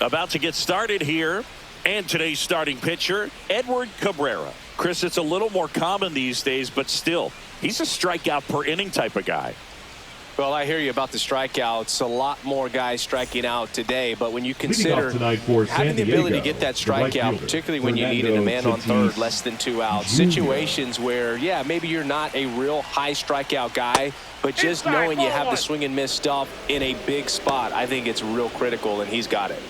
About to get started here. And today's starting pitcher, Edward Cabrera. Chris, it's a little more common these days, but still, he's a strikeout per inning type of guy. Well, I hear you about the strikeouts. A lot more guys striking out today, but when you consider having the ability to get that strikeout, particularly when you need it, a man on third, less than 2 outs, situations where, yeah, maybe you're not a real high strikeout guy, but just knowing you have the swing and miss stuff in a big spot, I think it's real critical, and he's got it.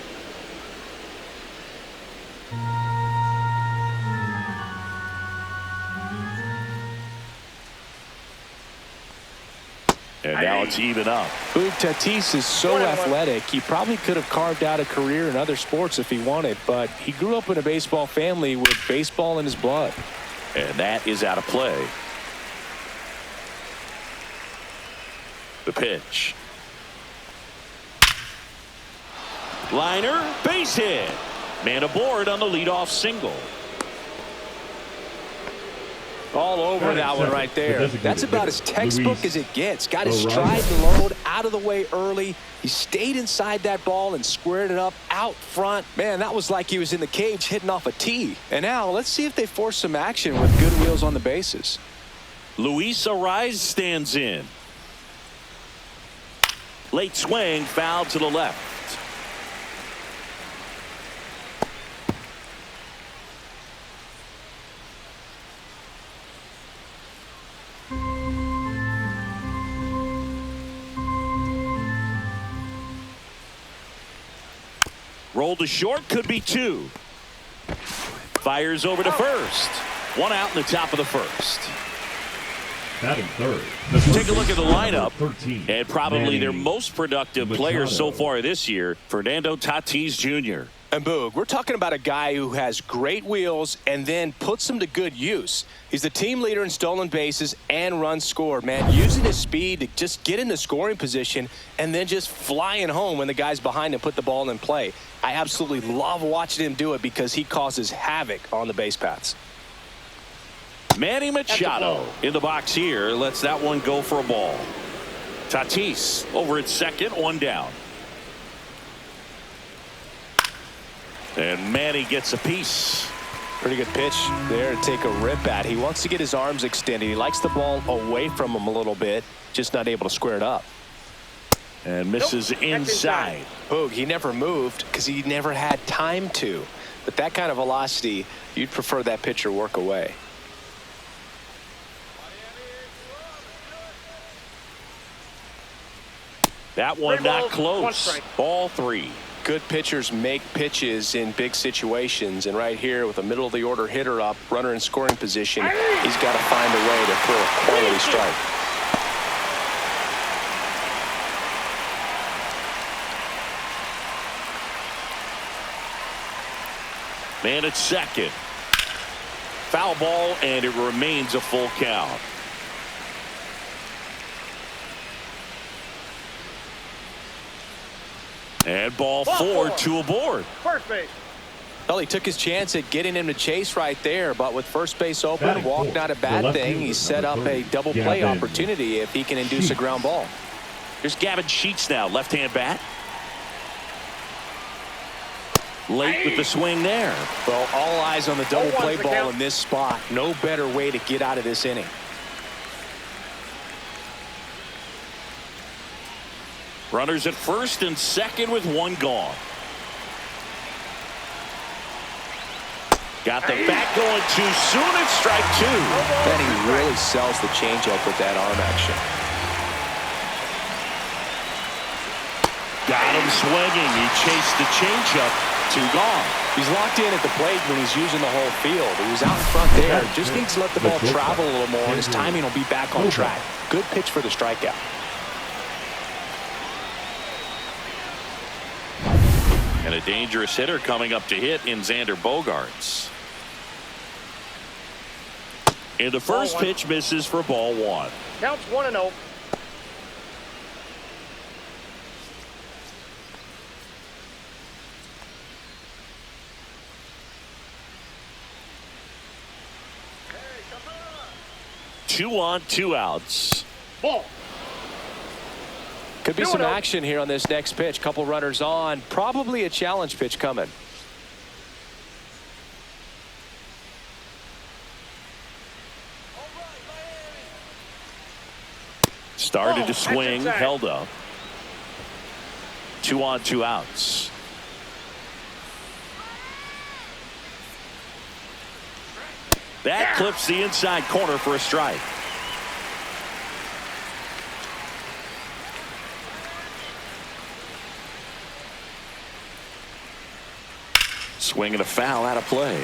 And now it's even up. Tatis is so athletic, he probably could have carved out a career in other sports if he wanted, but he grew up in a baseball family with baseball in his blood. And that is out of play. The pitch. Liner, base hit. Man aboard on the leadoff single. All over that one right there. That's about as textbook as it gets. Got his stride and load out of the way early. He stayed inside that ball and squared it up out front. Man, that was like he was in the cage hitting off a tee. And now let's see if they force some action with good wheels on the bases. Luis Arraez stands in. Late swing, foul to the left. Roll to short, could be 2. Fires over to first. 1 out in the top of the first. Batting third. Take a look at the lineup. And probably their most productive player so far this year, Fernando Tatis Jr. And Boog, we're talking about a guy who has great wheels and then puts them to good use. He's the team leader in stolen bases and runs scored, man. Using his speed to just get in the scoring position and then just flying home when the guy's behind him put the ball in play. I absolutely love watching him do it because he causes havoc on the base paths. Manny Machado in the box here. Lets that one go for a ball. Tatis over at second, 1 down. And Manny gets a piece. Pretty good pitch there to take a rip at. He wants to get his arms extended. He likes the ball away from him a little bit, just not able to square it up. And misses inside. Boog, he never moved because he never had time to. But that kind of velocity, you'd prefer that pitcher work away. That one not close. Ball 3. Good pitchers make pitches in big situations, and right here with a middle of the order hitter up, runner in scoring position, he's got to find a way to throw a quality strike. Man at second. Foul ball, and it remains a full count. And ball 4, 2 aboard. First base. Well, he took his chance at getting him to chase right there, but with first base open, walk not a bad thing. He set up a double play opportunity if he can induce a ground ball. Here's Gavin Sheets now, left-hand bat. Late with the swing there. Well, all eyes on the double play ball in this spot. No better way to get out of this inning. Runners at first and second with 1 gone. Got the bat going too soon. It's strike 2. Then he really sells the changeup with that arm action. Got him swinging. He chased the changeup. 2 gone. He's locked in at the plate when he's using the whole field. He was out in front there. Just needs to let the ball travel a little more, and his timing will be back on track. Good pitch for the strikeout. And a dangerous hitter coming up to hit in Xander Bogaerts. And the first pitch misses for ball 1. Counts 1-0. Hey, 2 on, 2 outs. Ball. Could be some action here on this next pitch. Couple runners on. Probably a challenge pitch coming. Started to swing, held up. 2 on, 2 outs. That clips the inside corner for a strike. Swing and a foul out of play.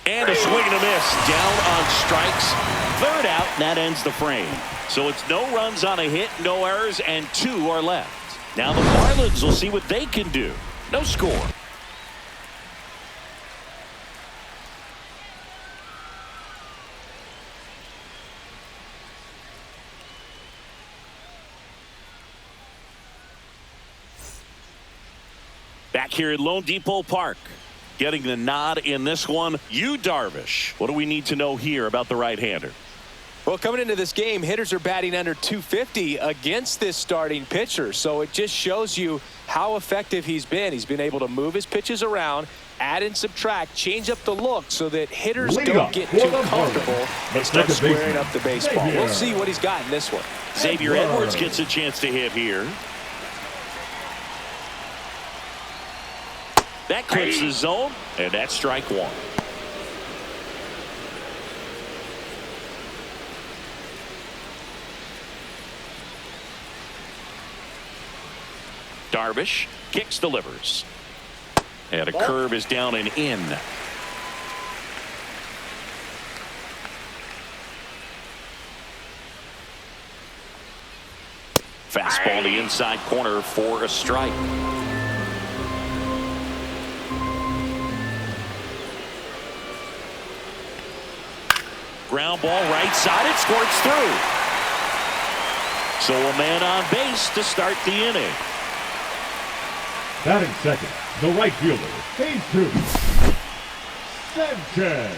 And a swing and a miss. Down on strikes. 3rd out, and that ends the frame. So it's no runs on a hit, no errors, and 2 are left. Now the Marlins will see what they can do. No score. Back here at Lone Depot Park. Getting the nod in this one, Yu Darvish. What do we need to know here about the right-hander? Well, coming into this game, hitters are batting under 250 against this starting pitcher. So it just shows you how effective he's been. He's been able to move his pitches around, add and subtract, change up the look so that hitters don't get too comfortable and start squaring up the baseball. We'll see what he's got in this one. Xavier Edwards gets a chance to hit here. That clips the zone, and that's strike 1. Darvish kicks, delivers. And a curve is down and in. Fastball the inside corner for a strike. Ground ball right side, it squirts through. So a man on base to start the inning. Batting second, the right fielder, Jesus Sanchez.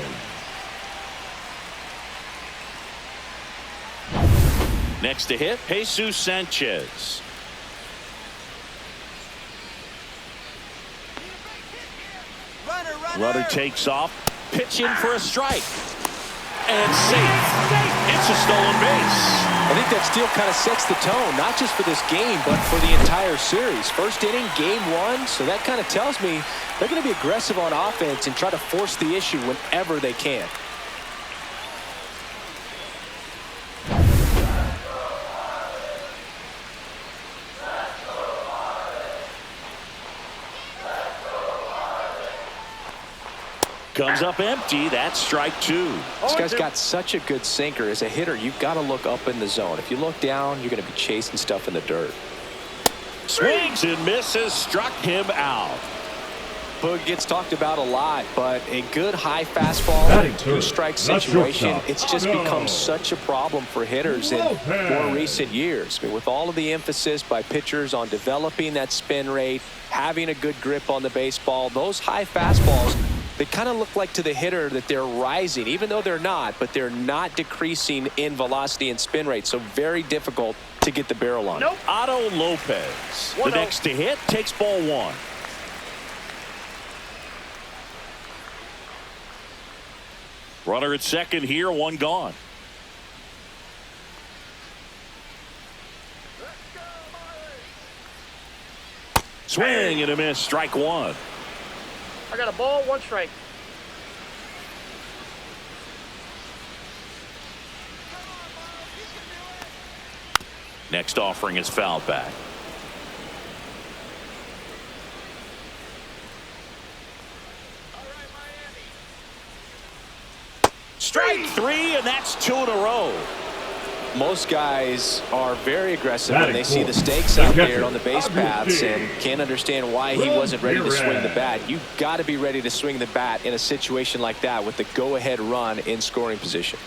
Next to hit, Jesus Sanchez. Runner takes off, pitch in for a strike. And safe. It's a stolen base. I think that steal kind of sets the tone, not just for this game, but for the entire series. First inning, game 1, so that kind of tells me they're going to be aggressive on offense and try to force the issue whenever they can. Comes up empty. That's strike 2. This guy's got such a good sinker. As a hitter, you've got to look up in the zone. If you look down, you're going to be chasing stuff in the dirt. Swings and misses. Struck him out. Boog gets talked about a lot, but a good high fastball, 2-strike situation, it's just become such a problem for hitters in more recent years. I mean, with all of the emphasis by pitchers on developing that spin rate, having a good grip on the baseball, those high fastballs, they kind of look like to the hitter that they're rising, even though they're not, but they're not decreasing in velocity and spin rate. So very difficult to get the barrel on. Otto Lopez, the next to hit, takes ball 1. Runner at second here, 1 gone. Swing and a miss, strike 1. I got a ball, 1 strike. Next offering is fouled back. Strike 3, and that's 2 in a row. Most guys are very aggressive when they see the stakes out there on the base paths and can't understand why he wasn't ready to swing the bat. You've got to be ready to swing the bat in a situation like that with the go-ahead run in scoring position.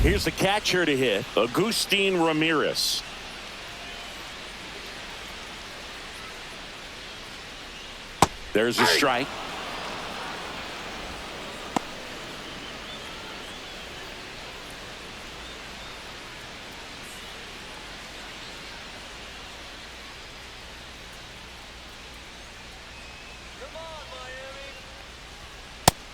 Here's the catcher to hit, Agustin Ramirez. There's a strike.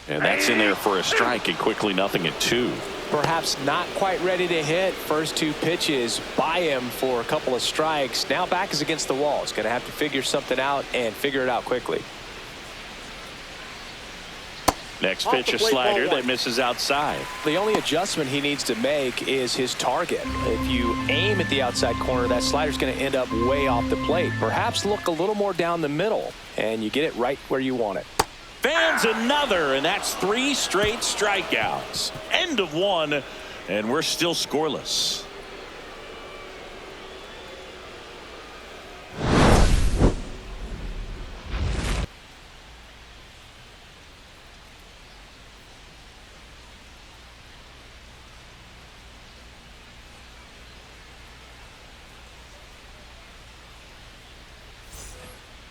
And that's in there for a strike, and quickly 0-2. Perhaps not quite ready to hit. First 2 pitches by him for a couple of strikes. Now back is against the wall. He's going to have to figure something out and figure it out quickly. Next pitch, a slider that misses outside. The only adjustment he needs to make is his target. If you aim at the outside corner, that slider's going to end up way off the plate. Perhaps look a little more down the middle, and you get it right where you want it. Fans another, and that's 3 straight strikeouts. End of 1, and we're still scoreless.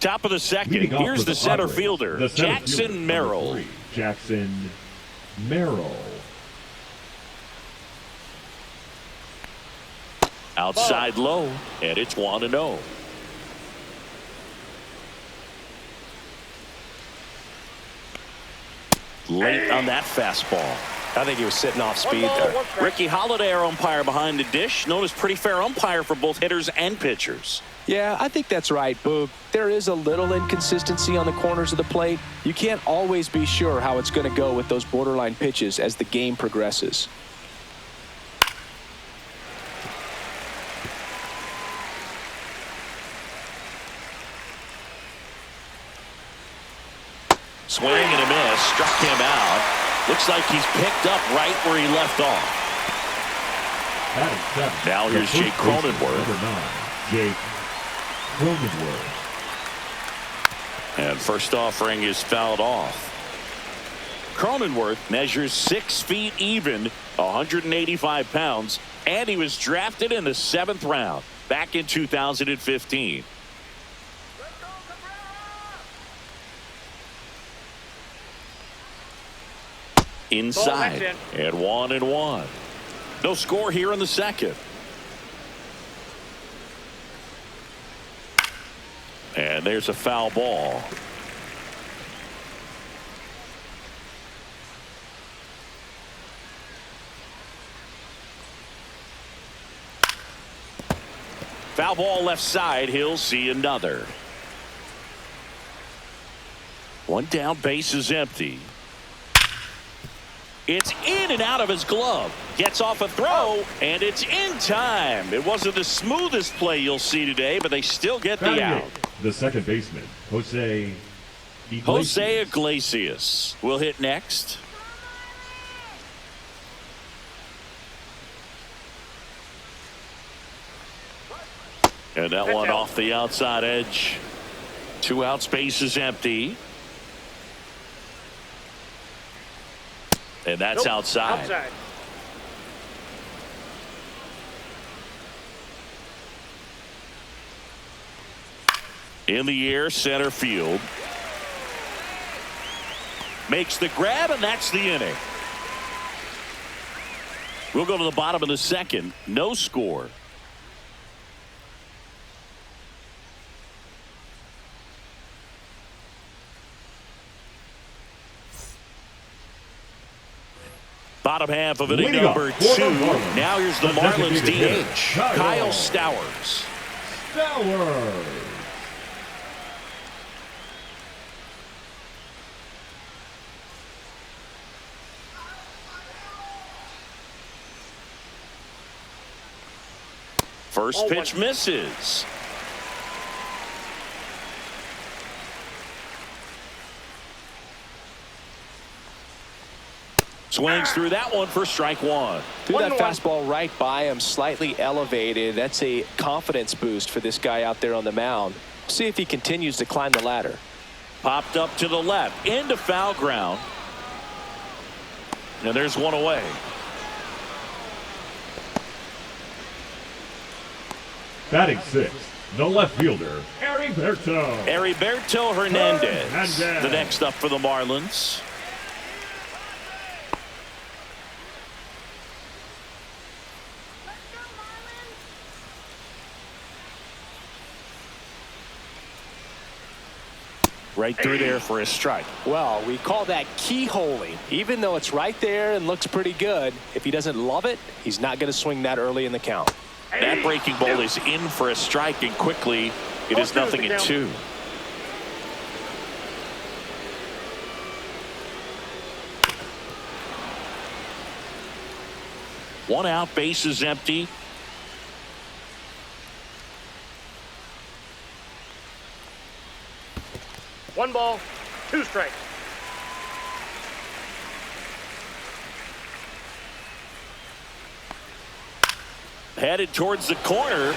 Top of the second. Here's the center fielder, Jackson Merrill. Jackson Merrill. Outside low, and it's 1-0. Late on that fastball. I think he was sitting off speed there. Ricky Holiday, our umpire behind the dish, known as pretty fair umpire for both hitters and pitchers. Yeah, I think that's right, Boog. There is a little inconsistency on the corners of the plate. You can't always be sure how it's going to go with those borderline pitches as the game progresses. Swing and a miss, struck him out. Looks like he's picked up right where he left off. Now here's Jake Cronenworth. Number 9, Jake Cronenworth. And first offering is fouled off. Cronenworth measures 6 feet even, 185 pounds, and he was drafted in the 7th round back in 2015. Inside, and 1-1. No score here in the second. And there's a foul ball. Foul ball left side. He'll see another. One down, base is empty. It's in and out of his glove. Gets off a throw, and it's in time. It wasn't the smoothest play you'll see today, but they still get the out. The second baseman, Jose Iglesias will hit next. And that one off the outside edge. 2 outs, base is empty. And that's outside. In the air, center field. Makes the grab, and that's the inning. We'll go to the bottom of the second. No score. Bottom half of inning number 2. Now here's the Marlins DH, Kyle Stowers. First pitch misses. Swings through that one for strike 1. Threw that fastball right by him, slightly elevated. That's a confidence boost for this guy out there on the mound. See if he continues to climb the ladder. Popped up to the left, into foul ground. And there's one away. Batting 6th, the left fielder, Heriberto Hernandez, the next up for the Marlins. Right through there for a strike. Well, we call that keyholing. Even though it's right there and looks pretty good, if he doesn't love it, he's not going to swing that early in the count. That breaking ball is in for a strike, and quickly it is 0-2. One out, base is empty. One ball, 2 strikes. Headed towards the corner.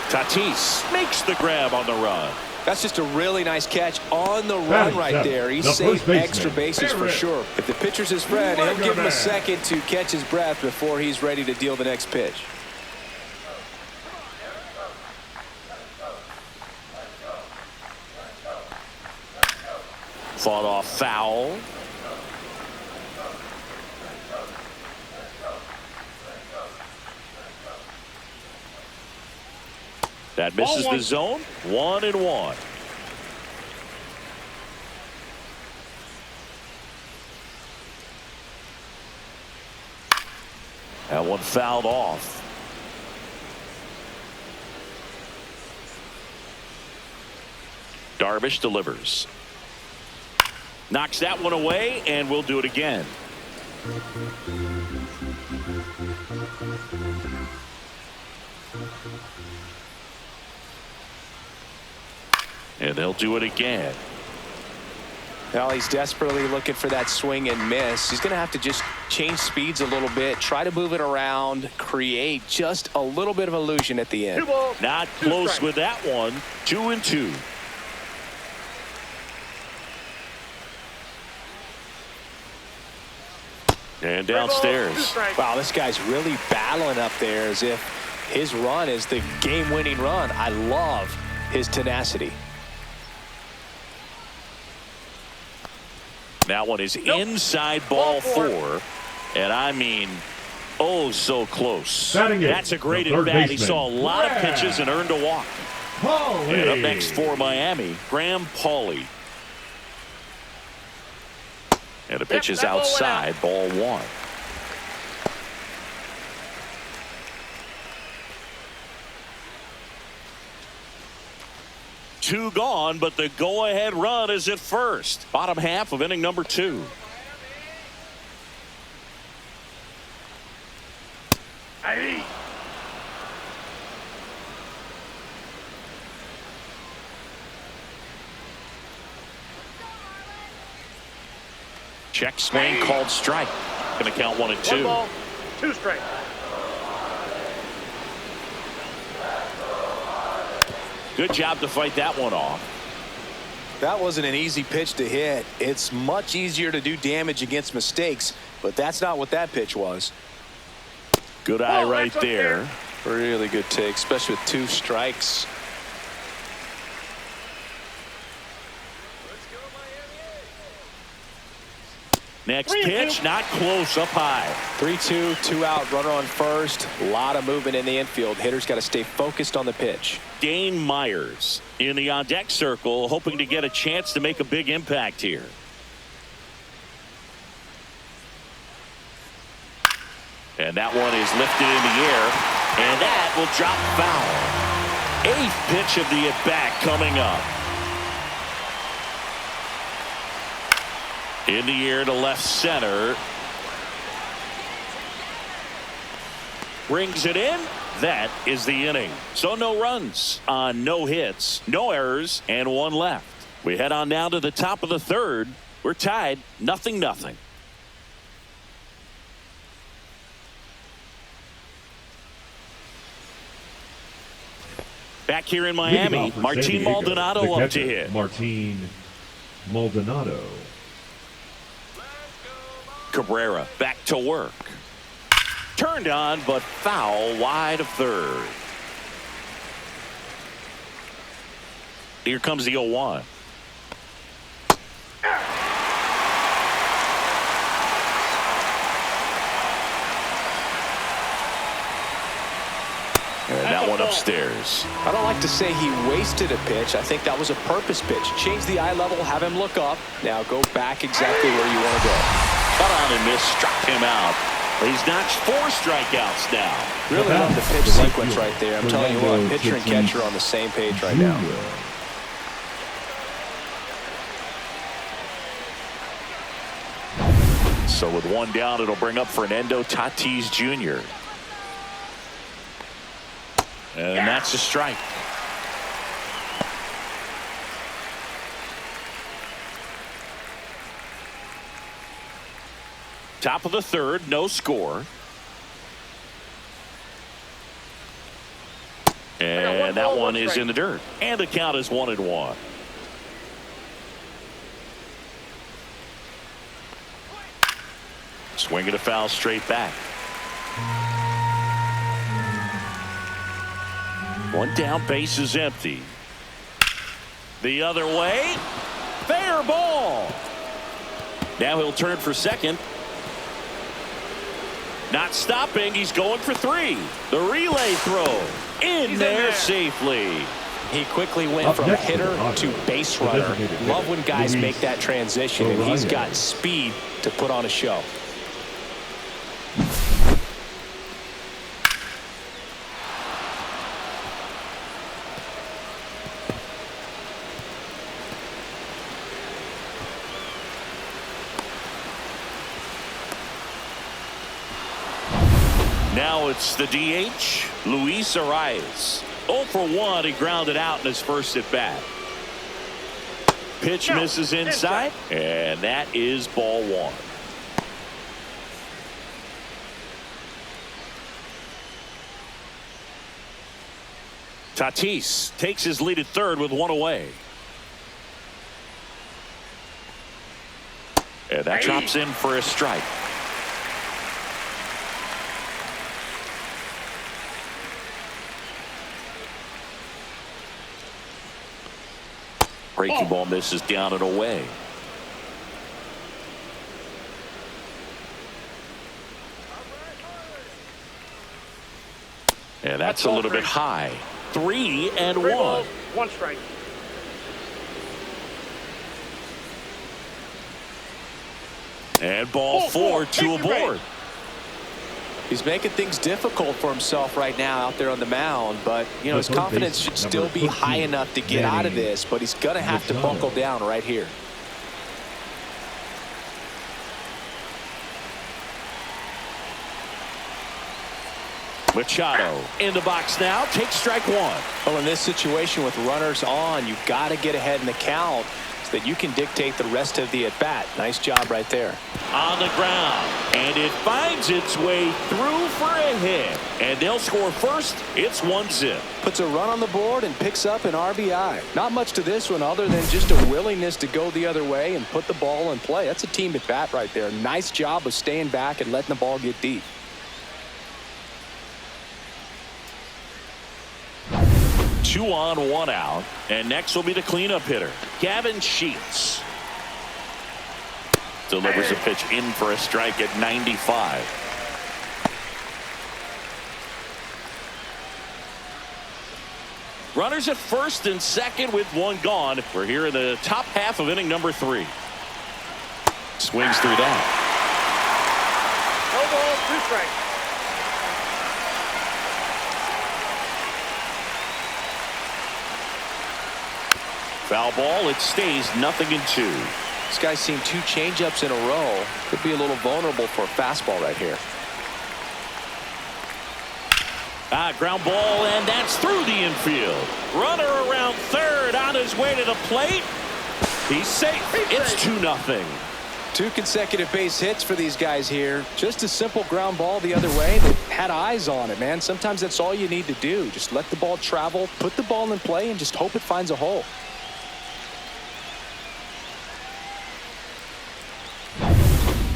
Tatis makes the grab on the run. That's just a really nice catch on the run right there. He saved extra bases for sure. If the pitcher's his friend, he'll give him a second to catch his breath before he's ready to deal the next pitch. Fought off foul. That misses the zone. 1-1. That one fouled off. Darvish delivers. Knocks that one away, and we'll do it again. And they'll do it again. Well, he's desperately looking for that swing and miss. He's going to have to just change speeds a little bit, try to move it around, create just a little bit of illusion at the end. Not close with that one. 2-2. And downstairs. Wow, this guy's really battling up there as if his run is the game-winning run. I love his tenacity. That one is inside ball 4. And I mean, oh, so close. That's a great at-bat. He saw a lot of pitches and earned a walk. And up next for Miami, Graham Pauley. And the pitch is outside, ball 1. Two gone, but the go-ahead run is at first. Bottom half of inning number 2. Check swing called strike. Going to count 1-2. 1 ball, 2 strikes. Good job to fight that one off. That wasn't an easy pitch to hit. It's much easier to do damage against mistakes, but that's not what that pitch was. Good eye right there. Really good take, especially with 2 strikes. Next pitch, not close, up high. 3-2, 2 out, runner on first. A lot of movement in the infield. Hitters got to stay focused on the pitch. Dane Myers in the on-deck circle, hoping to get a chance to make a big impact here. And that one is lifted in the air, and that will drop foul. 8th pitch of the at-bat coming up. In the air to left center. Brings it in. That is the inning. So no runs on no hits, no errors, and 1 left. We head on down to the top of the 3rd. We're tied 0-0. Back here in Miami, Martin Maldonado up to hit. Martin Maldonado. Cabrera back to work. Turned on, but foul wide of third. Here comes the 0-1. And that one upstairs. I don't like to say he wasted a pitch. I think that was a purpose pitch. Change the eye level, have him look up. Now go back exactly where you want to go. Cut on and miss, struck him out. He's notched 4 strikeouts now. Really love the pitch sequence right there. I'm telling you what, pitcher and catcher on the same page right now. So with 1 down, it'll bring up Fernando Tatis Jr. And that's a strike. Top of the 3rd, no score. And that one is in the dirt. And the count is 1-1. Swinging a foul straight back. 1 down, base is empty. The other way. Fair ball. Now he'll turn for second. Not stopping. He's going for 3. The relay throw. In there safely. He quickly went from hitter to base runner. Love when guys make that transition, and he's got speed to put on a show. Now it's the DH, Luis Arias. 0 for 1. He grounded out in his first at bat. Pitch misses inside, and that is ball 1. Tatis takes his lead at 3rd with 1 away. And that drops in for a strike. Breaking ball misses down and away. And that's a little bit high. 3-1. 3 balls, 1 strike. And ball 4, 2 aboard. He's making things difficult for himself right now out there on the mound, but you know his confidence should still be high enough to get out of this, but he's going to have to buckle down right here. Machado in the box now, takes strike 1. Well, in this situation with runners on, you've got to get ahead in the count so that you can dictate the rest of the at-bat. Nice job right there. On the ground, and it finds its way through for a hit. And they'll score first. It's 1-0. Puts a run on the board and picks up an RBI. Not much to this one other than just a willingness to go the other way and put the ball in play. That's a team at bat right there. Nice job of staying back and letting the ball get deep. Two on, 1 out. And next will be the cleanup hitter, Gavin Sheets. Delivers a pitch in for a strike at 95. Runners at 1st and 2nd with 1 gone. We're here in the top half of inning number 3. Swings through that. No balls, 2 strikes. Foul ball. It stays 0-2. This guy's seen 2 changeups in a row. Could be a little vulnerable for a fastball right here. Ground ball, and that's through the infield. Runner around 3rd on his way to the plate. He's safe. It's 2-0. 2 consecutive base hits for these guys here. Just a simple ground ball the other way. They had eyes on it, man. Sometimes that's all you need to do. Just let the ball travel, put the ball in play, and just hope it finds a hole.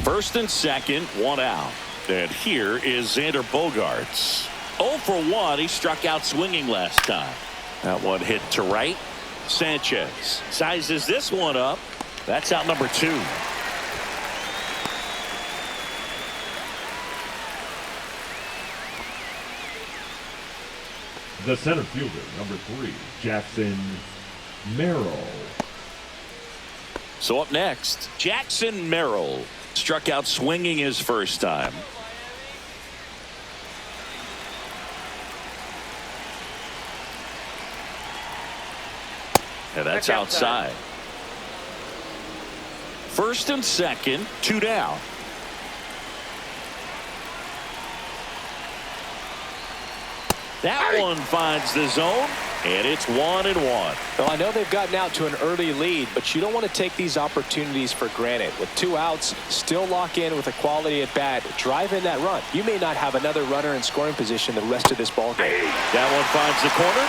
First and 2nd, 1 out. And here is Xander Bogaerts. 0 for 1. He struck out swinging last time. That one hit to right. Sanchez sizes this one up. That's out number 2. The center fielder, number 3, Jackson Merrill. So up next, Jackson Merrill struck out swinging his first time. And that's outside. First and second, 2 down. That one finds the zone, and it's 1-1. Well, I know they've gotten out to an early lead, but you don't want to take these opportunities for granted. With 2 outs, still lock in with a quality at bat, drive in that run. You may not have another runner in scoring position the rest of this ball game. That one finds the corner,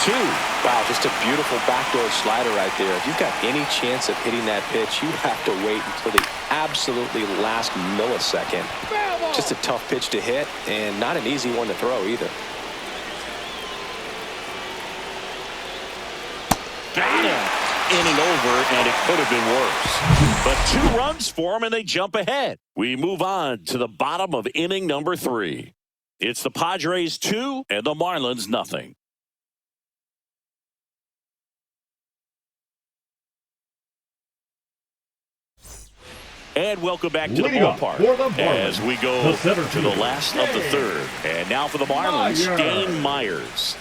1-2. Wow, just a beautiful backdoor slider right there. If you've got any chance of hitting that pitch, you have to wait until the absolutely last millisecond. Just a tough pitch to hit, and not an easy one to throw either. Got him. Inning over, and it could have been worse. But 2 runs for him, and they jump ahead. We move on to the bottom of inning number 3. It's the Padres 2 and the Marlins nothing. And welcome back to the ballpark as we go to the last of the 3rd. And now for the Marlins, Dane Myers.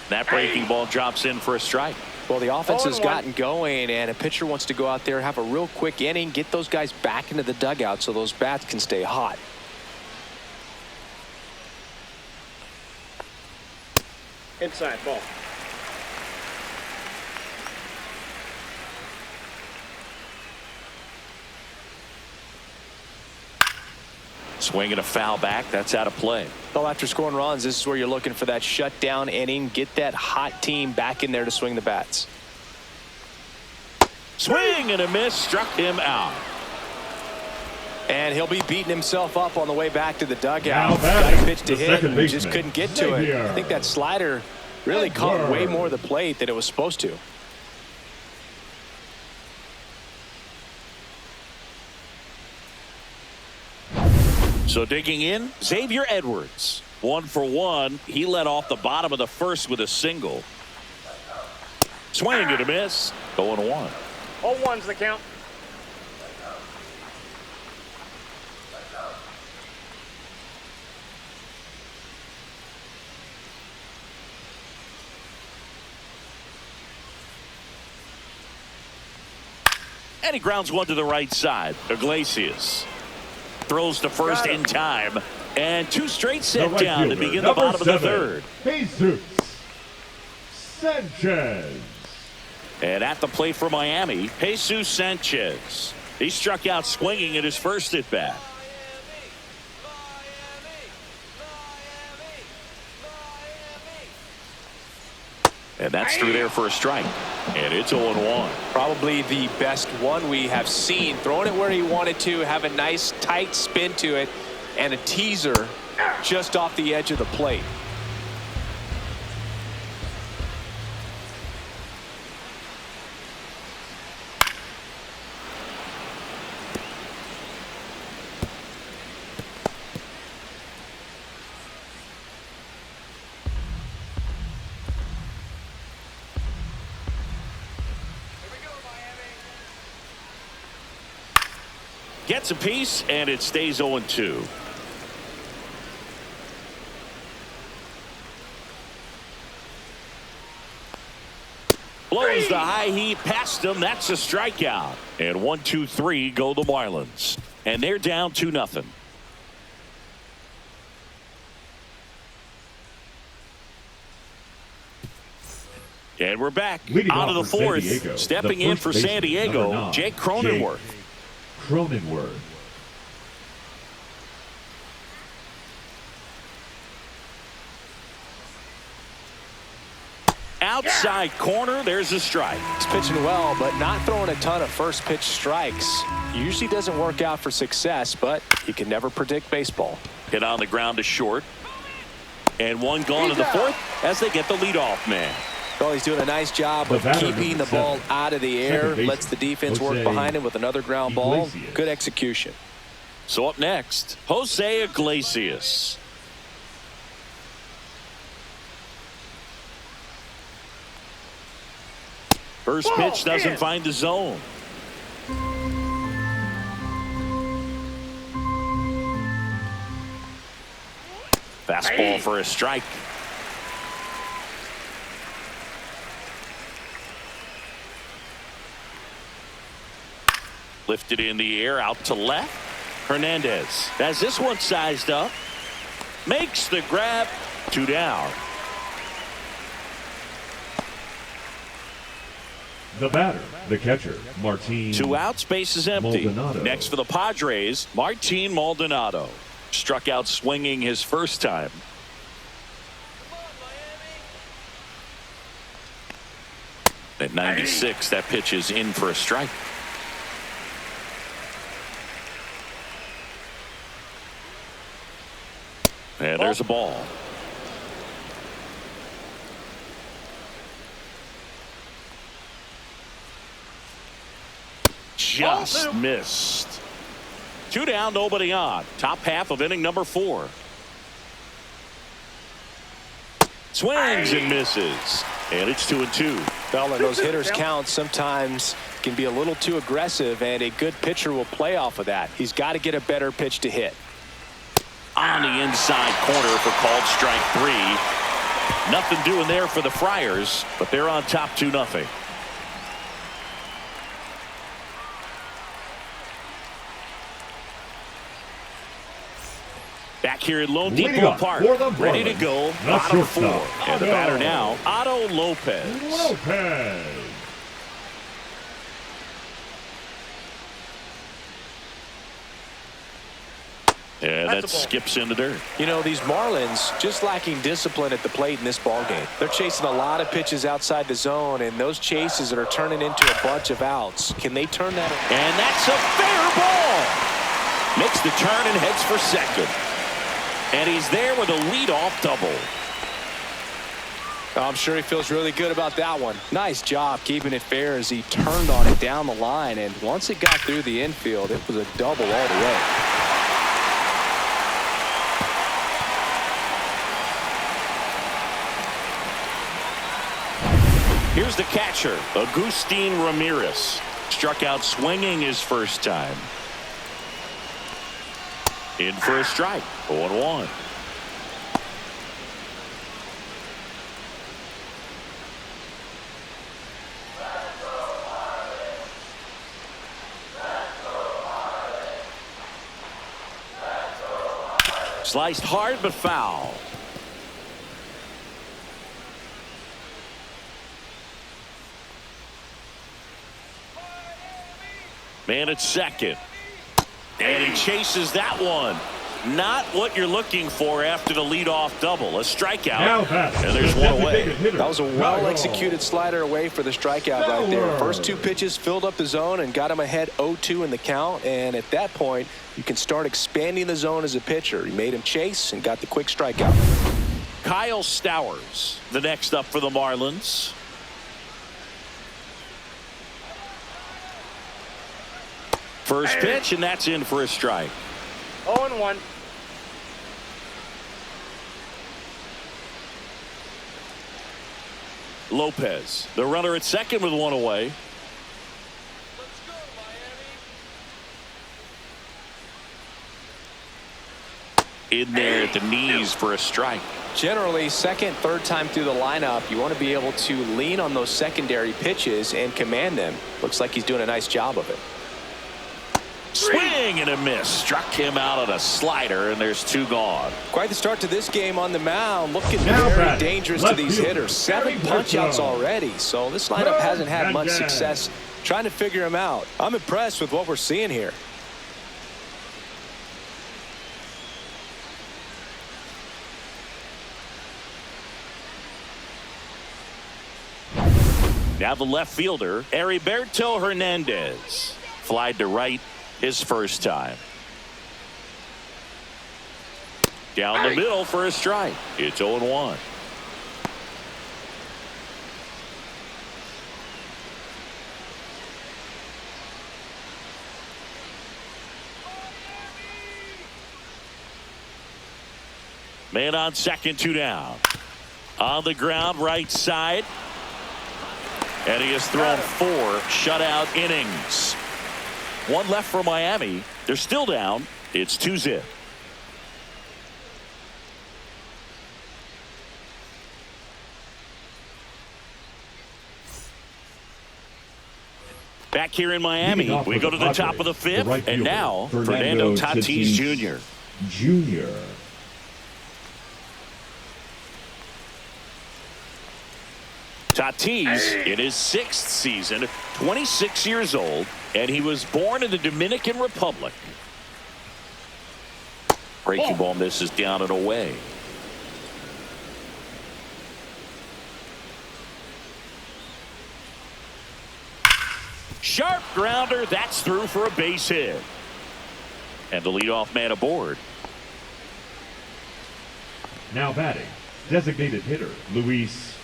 That breaking ball drops in for a strike. Well, the offense has gotten going, and a pitcher wants to go out there, have a real quick inning, get those guys back into the dugout so those bats can stay hot. Inside ball. Swinging a foul back. That's out of play. Well, after scoring runs, this is where you're looking for that shutdown inning. Get that hot team back in there to swing the bats. Swing and a miss. Struck him out. And he'll be beating himself up on the way back to the dugout. Got a pitch to hit and just couldn't get to it. I think that slider really caught way more of the plate than it was supposed to. So digging in, Xavier Edwards. 1 for 1. He led off the bottom of the 1st with a single. Swing and a miss. 0-1. 0-1's the count. And he grounds one to the right side. Iglesias throws to first in time. And 2 straight set down to begin the bottom of the 3rd. Jesus Sanchez. And at the plate for Miami, Jesus Sanchez. He struck out swinging at his first at bat. And that's through there for a strike. And it's 0-1. Probably the best one we have seen. Throwing it where he wanted to, have a nice tight spin to it, and a teaser just off the edge of the plate. Gets a piece, and it stays 0-2. Blows the high heat past him. That's a strikeout. And 1-2-3 go the Marlins. And they're down 2-0. And we're back out of the 4th. Stepping in for San Diego, Jake Cronenworth. Outside corner, there's a strike. He's pitching well, but not throwing a ton of first pitch strikes. Usually doesn't work out for success, but you can never predict baseball. Hit on the ground to short. And one gone in the fourth as they get the leadoff man. Well, he's doing a nice job of keeping the ball out of the air. Lets the defense work behind him with another ground ball. Good execution. So up next, Jose Iglesias. First pitch doesn't find the zone. Fastball for a strike. Lifted in the air out to left. Hernandez has this one sized up. Makes the grab. 2 down. The batter, the catcher, Martin. 2 outs, base is empty. Maldonado. Next for the Padres, Martin Maldonado. Struck out swinging his first time. At 96, that pitch is in for a strike. And there's a ball. Just missed. 2 down, nobody on. Top half of inning number 4. Swings and misses. And it's 2-2. Well, and those hitters count sometimes can be a little too aggressive, and a good pitcher will play off of that. He's got to get a better pitch to hit. On the inside corner for called strike 3. Nothing doing there for the Friars, but they're on top 2-0. Back here at Lone Depot Park, ready to go, bottom 4. And the batter now, Otto Lopez. And that skips into dirt. You know, these Marlins just lacking discipline at the plate in this ballgame. They're chasing a lot of pitches outside the zone, and those chases that are turning into a bunch of outs. Can they turn that? And that's a fair ball. Makes the turn and heads for second. And he's there with a leadoff double. I'm sure he feels really good about that one. Nice job keeping it fair as he turned on it down the line. And once it got through the infield, it was a double all the way. Here's the catcher, Agustin Ramirez. Struck out swinging his first time. In for a strike, 0-1. Sliced hard but foul. Man at second. And he chases that one. Not what you're looking for after the leadoff double. A strikeout. And there's one away. That was a well-executed slider away for the strikeout right there. First 2 pitches filled up the zone and got him ahead 0-2 in the count. And at that point, you can start expanding the zone as a pitcher. He made him chase and got the quick strikeout. Kyle Stowers, the next up for the Marlins. First pitch, and that's in for a strike. 0-1. Lopez, the runner at second with one away. In there at the knees for a strike. Generally, second, third time through the lineup, you want to be able to lean on those secondary pitches and command them. Looks like he's doing a nice job of it. Swing and a miss. Struck him out on a slider, and there's 2 gone. Quite the start to this game on the mound. Looking very dangerous to these hitters. 7 punch-outs already, so this lineup hasn't had much success trying to figure him out. I'm impressed with what we're seeing here. Now the left fielder, Heriberto Hernandez. Flied to right his first time. Down the middle for a strike. It's 0-1. Man on second, 2 down. On the ground, right side. And he has thrown 4 shutout innings. 1 left for Miami. They're still down. It's 2-0. Back here in Miami, we go to the top of the 5th, and now Fernando Tatis Jr. Tatis in his 6th season, 26 years old, and he was born in the Dominican Republic. Breaking ball misses down and away. Sharp grounder, that's through for a base hit. And the leadoff man aboard. Now batting, designated hitter Luis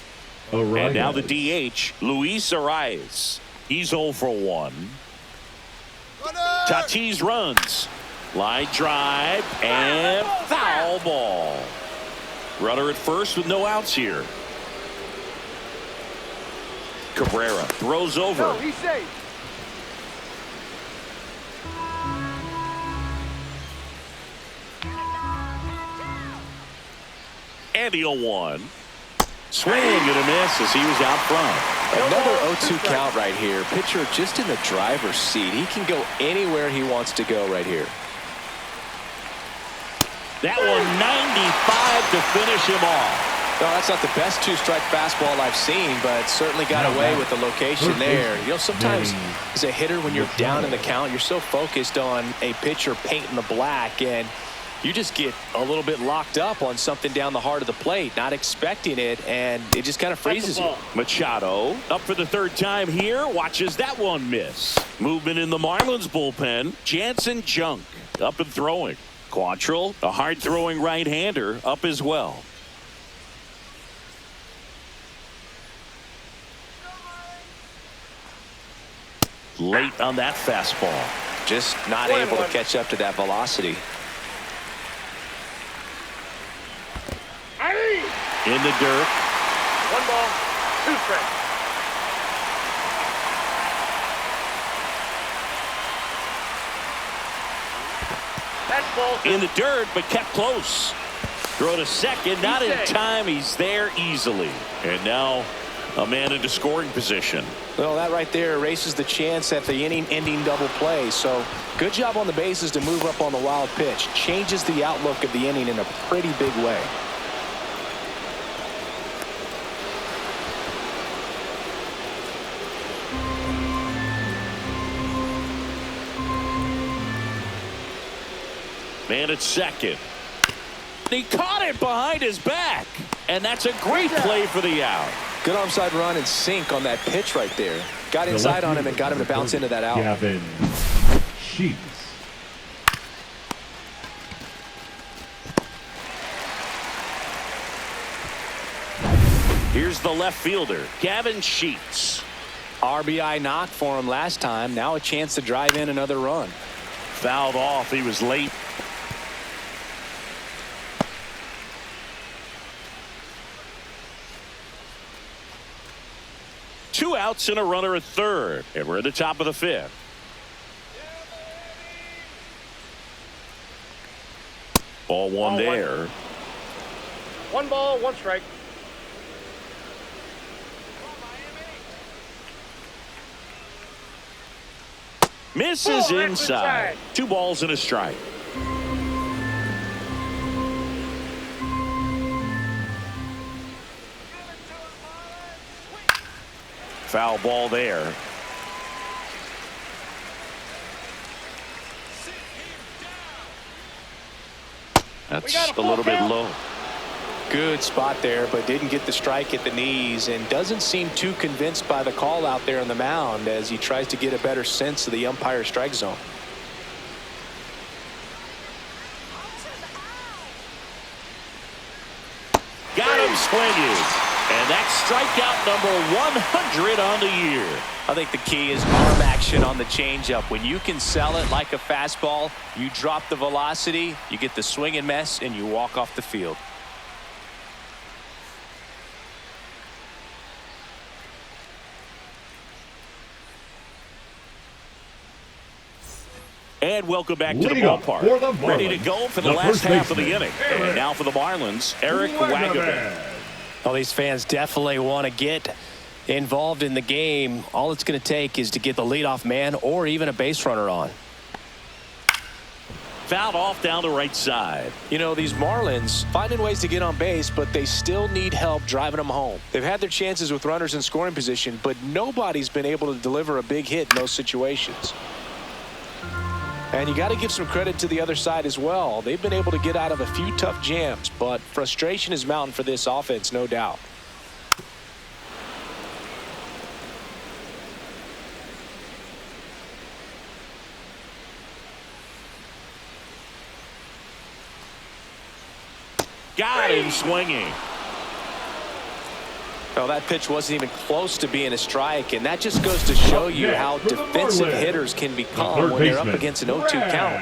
Arias. And now the DH, Luis Arias. He's 0 for 1. Tatis runs. Line drive and foul ball. Runner at first with no outs here. Cabrera throws over. No, he's safe. And the 0-1. Swing and a miss as he was out front. Another 0-2 count right here. Pitcher just in the driver's seat. He can go anywhere he wants to go right here. That one 95 to finish him off. No, that's not the best 2-strike fastball I've seen, but certainly got away with the location there. You know, sometimes as a hitter, when you're down in the count, you're so focused on a pitcher painting the black, and you just get a little bit locked up on something down the heart of the plate, not expecting it, and it just kind of freezes you. Machado up for the 3rd time here, watches that one miss. Movement in the Marlins bullpen. Jansen Junk up and throwing. Quantrill, a hard-throwing right-hander, up as well. Late on that fastball. Just not able to catch up to that velocity. In the dirt. 1 ball, 2 strikes. In the dirt, but kept close. Throw to second, not in time. He's there easily. And now a man into scoring position. Well, that right there erases the chance at the inning-ending double play. So good job on the bases to move up on the wild pitch. Changes the outlook of the inning in a pretty big way. Man at second. He caught it behind his back. And that's a great play for the out. Good onside run and sink on that pitch right there. Got inside on him and got him to bounce into that out. Gavin Sheets. Here's the left fielder, Gavin Sheets. RBI knock for him last time. Now a chance to drive in another run. Fouled off. He was late. Two outs and a runner at third. And we're at the top of the 5th. Ball one there. 1 ball, 1 strike. Misses inside. 2 balls and a strike. Foul ball there. That's a little bit low. Good spot there, but didn't get the strike at the knees and doesn't seem too convinced by the call out there on the mound as he tries to get a better sense of the umpire's strike zone. swinging. And that's strikeout number 100 on the year. I think the key is arm action on the changeup. When you can sell it like a fastball, you drop the velocity, you get the swing and miss, and you walk off the field. And welcome back to the ballpark. Ready to go for the last half of the inning. And now for the Marlins, Eric Wagaman. Well, these fans definitely want to get involved in the game. All it's going to take is to get the leadoff man or even a base runner on. Fouled off down the right side. You know, these Marlins finding ways to get on base, but they still need help driving them home. They've had their chances with runners in scoring position, but nobody's been able to deliver a big hit in those situations. And you got to give some credit to the other side as well. They've been able to get out of a few tough jams, but frustration is mounting for this offense, no doubt. Got him swinging. Well, that pitch wasn't even close to being a strike, and that just goes to show you how defensive hitters can become when they're up against an 0-2 count.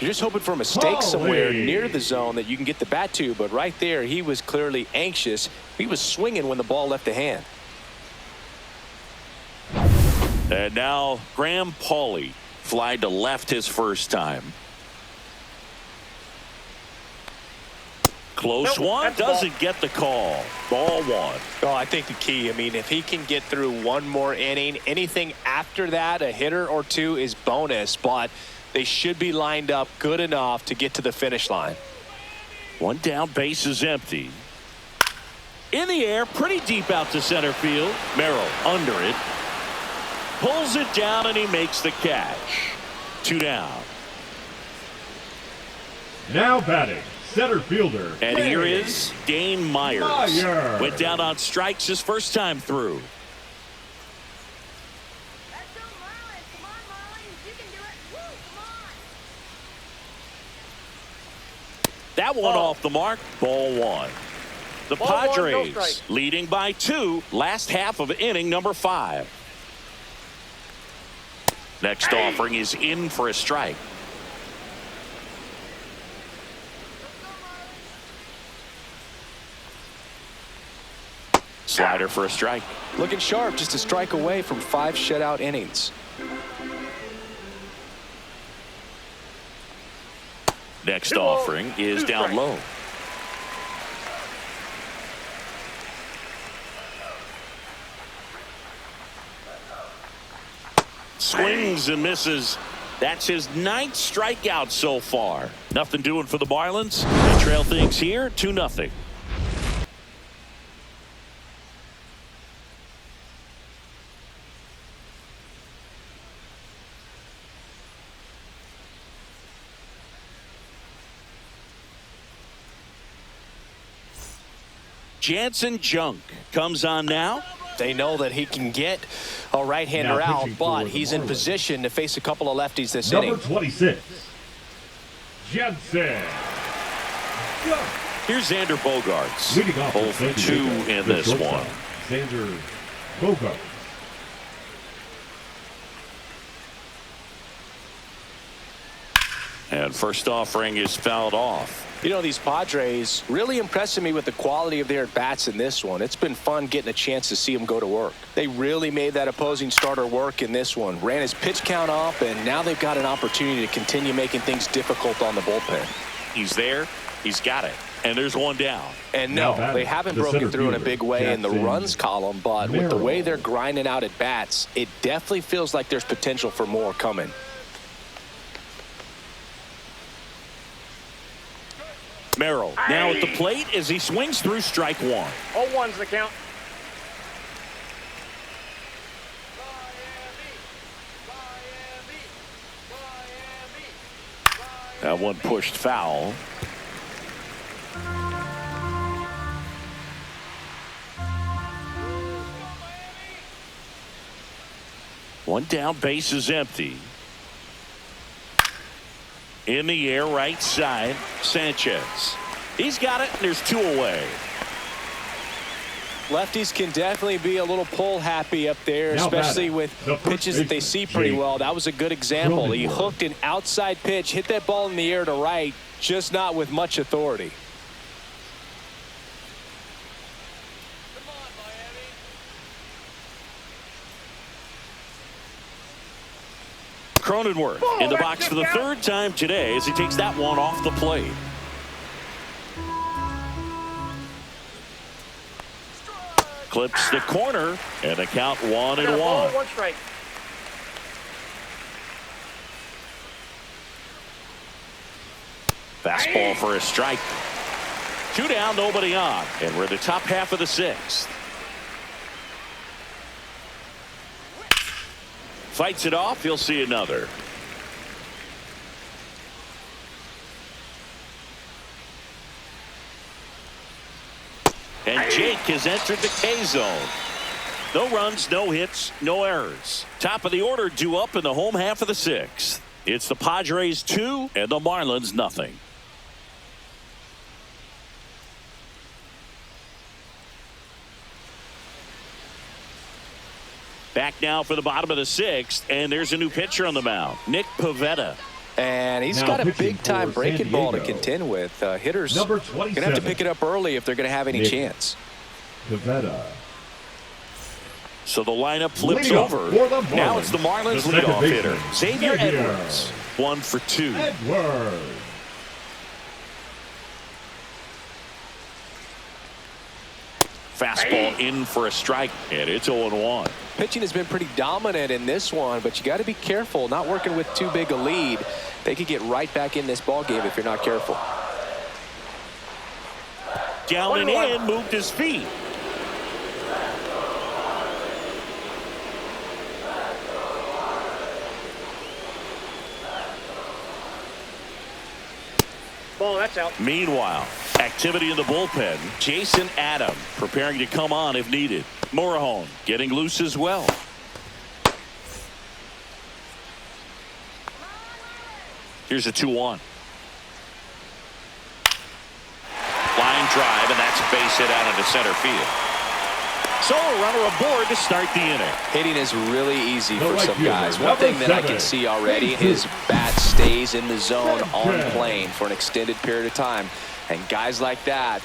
You're just hoping for a mistake somewhere near the zone that you can get the bat to, but right there he was clearly anxious. He was swinging when the ball left the hand. And now Graham Pauley fly to left his first time. Close one, doesn't get the call. Ball one. Oh, I think the key, I mean, if he can get through one more inning, anything after that, a hitter or two is bonus, but they should be lined up good enough to get to the finish line. One down, base is empty. In the air, pretty deep out to center field. Merrill under it. Pulls it down and he makes the catch. 2 down. Now batting, center fielder. And here is Dane Myers. Went down on strikes his first time through. Let's go Marlins. Come on, Marlins. You can do it. Woo, come on. That one off the mark. Ball one. The Ball one, no Padres strike. leading by 2. Last half of inning number 5. Next offering is in for a strike. Slider for a strike. Looking sharp, just a strike away from 5 shutout innings. Next offering is down low. Swings and misses. That's his 9th strikeout so far. Nothing doing for the Marlins. They trail things here 2-0. Jansen Junk comes on now. They know that he can get a right-hander out, but he's in position to face a couple of lefties this inning. Number 26, Jansen. Here's Xander Bogaerts. Leading off 0 for 2 in this one. Xander Bogaerts. And first offering is fouled off. You know, these Padres really impressing me with the quality of their at-bats in this one. It's been fun getting a chance to see them go to work. They really made that opposing starter work in this one. Ran his pitch count up, and now they've got an opportunity to continue making things difficult on the bullpen. He's there. He's got it. And there's one down. And no, they haven't broken through in a big way in the runs column, but with the way they're grinding out at bats, it definitely feels like there's potential for more coming. Merrill now at the plate as he swings through strike 1. 0-1's the count. That one pushed foul. One down, base is empty. In the air, right side, Sanchez. He's got it, and there's 2 away. Lefties can definitely be a little pull happy up there, Now especially batting, with the pitches that they see pretty well. That was a good example. He hooked an outside pitch, hit that ball in the air to right, just not with much authority. Cronenworth in the box for the third time today as he takes that one off the plate. Clips the corner and the count 1-1. Ball, 1 strike. Fastball for a strike. 2 down, nobody on, and we're in the top half of the 6th. Fights it off. He'll see another. And Jake has entered the K zone. No runs, no hits, no errors. Top of the order due up in the home half of the 6th. It's the Padres 2 and the Marlins nothing. Back now for the bottom of the 6th, and there's a new pitcher on the mound, Nick Pivetta. And he's Now got a pitching big-time for breaking San ball to Diego. contend with. Hitters Number going to have to 27. pick it up early if they're going to have any Nick chance. Pivetta. So the lineup flips Leading off over. for the Now it's the Marlins, Marlins the second leadoff hitter, baseman, Xavier Xavier. Edwards. 1 for 2. Edwards. Fastball in for a strike, and it's 0-1. Pitching has been pretty dominant in this one, but you got to be careful. Not working with too big a lead. They could get right back in this ball game if you're not careful. Down and in, moved his feet. Ball, that's out. Meanwhile, activity in the bullpen. Jason Adam preparing to come on if needed. Morejon getting loose as well. Here's a 2-1. Line drive, and that's a base hit out into center field. So a runner aboard to start the inning. Hitting is really easy The for right some fielder, guys. One number thing that I 7, can see already, Beisbol. his bat stays in the zone on Sanchez. plane for an extended period of time. And guys like that,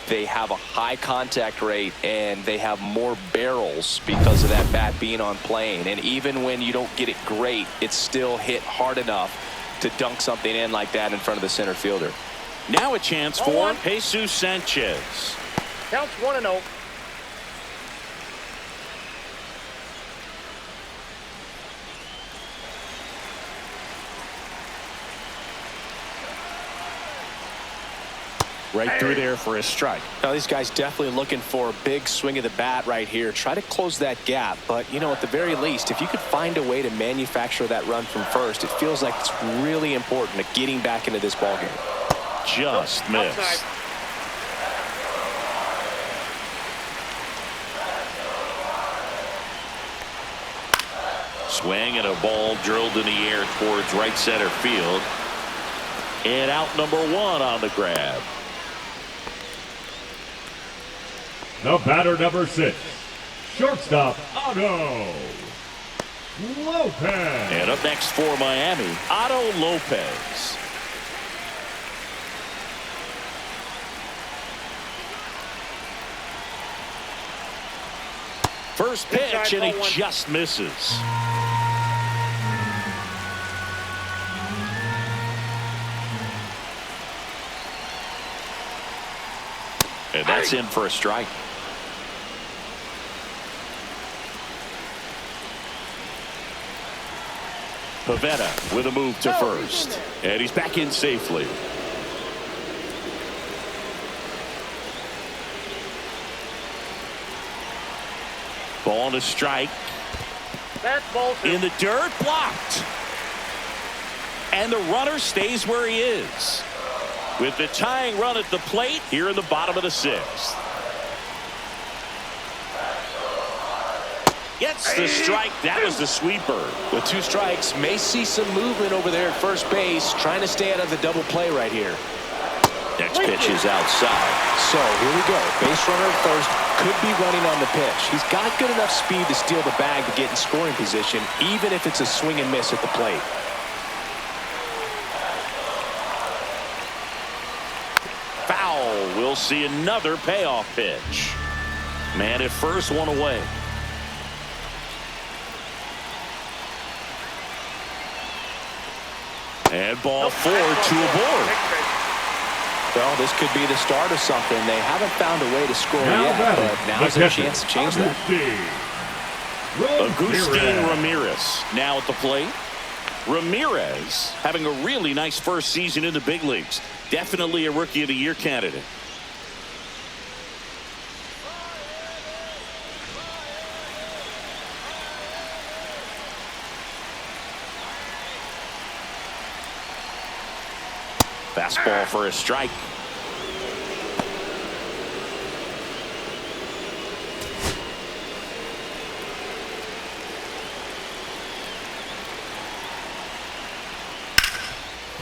they have a high contact rate and they have more barrels because of that bat being on plane. And even when you don't get it great, it's still hit hard enough to dunk something in like that in front of the center fielder. Now a chance for 0-1. Jesus Sanchez. Counts 1-0. Right through there for a strike. Now these guys definitely looking for a big swing of the bat right here. Try to close that gap. But, you know, at the very least, if you could find a way to manufacture that run from first, it feels like it's really important to getting back into this ballgame. Just missed. Outside. Swing and a ball drilled in the air towards right center field. And out number 1 on the grab. The batter, number 6. Shortstop, Otto Lopez. And up next for Miami, Otto Lopez. First pitch, and he just misses. And that's in for a strike. Pivetta with a move to first. And he's back in safely. Ball to strike. That's ball 2. In the dirt, blocked. And the runner stays where he is. With the tying run at the plate here in the bottom of the 6th. Gets the strike. That was the sweeper. With 2 strikes, may see some movement over there at first base, trying to stay out of the double play right here. Next pitch is outside. So here we go. Base runner at first could be running on the pitch. He's got good enough speed to steal the bag to get in scoring position, even if it's a swing and miss at the plate. Foul. We'll see another payoff pitch. Man at first, one away. And ball 4, 2 aboard. Well, this could be the start of something. They haven't found a way to score yet, but now's their chance to change that. Agustin Ramirez now at the plate. Ramirez having a really nice first season in the big leagues. Definitely a Rookie of the Year candidate. Fastball for a strike.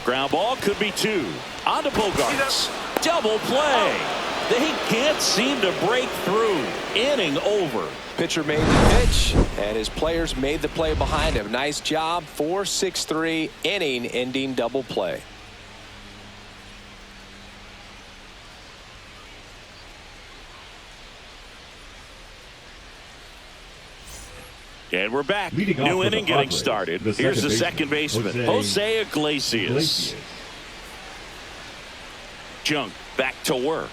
Ground ball could be 2. On to Bogarts. Double play. They can't seem to break through. Inning over. Pitcher made the pitch, and his players made the play behind him. Nice job. 4-6-3 inning ending double play. And we're back. New inning getting started. Here's the second baseman, Jose Iglesias. Junk back to work.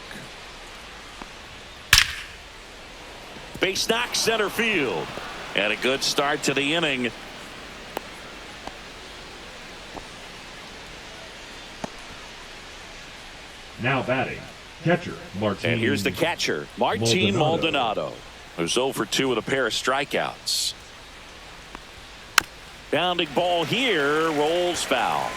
Base knock center field. And a good start to the inning. Now batting, catcher Martin. And here's the catcher, Martin Maldonado, who's 0 for 2 with a pair of strikeouts. Bounding ball here, rolls foul.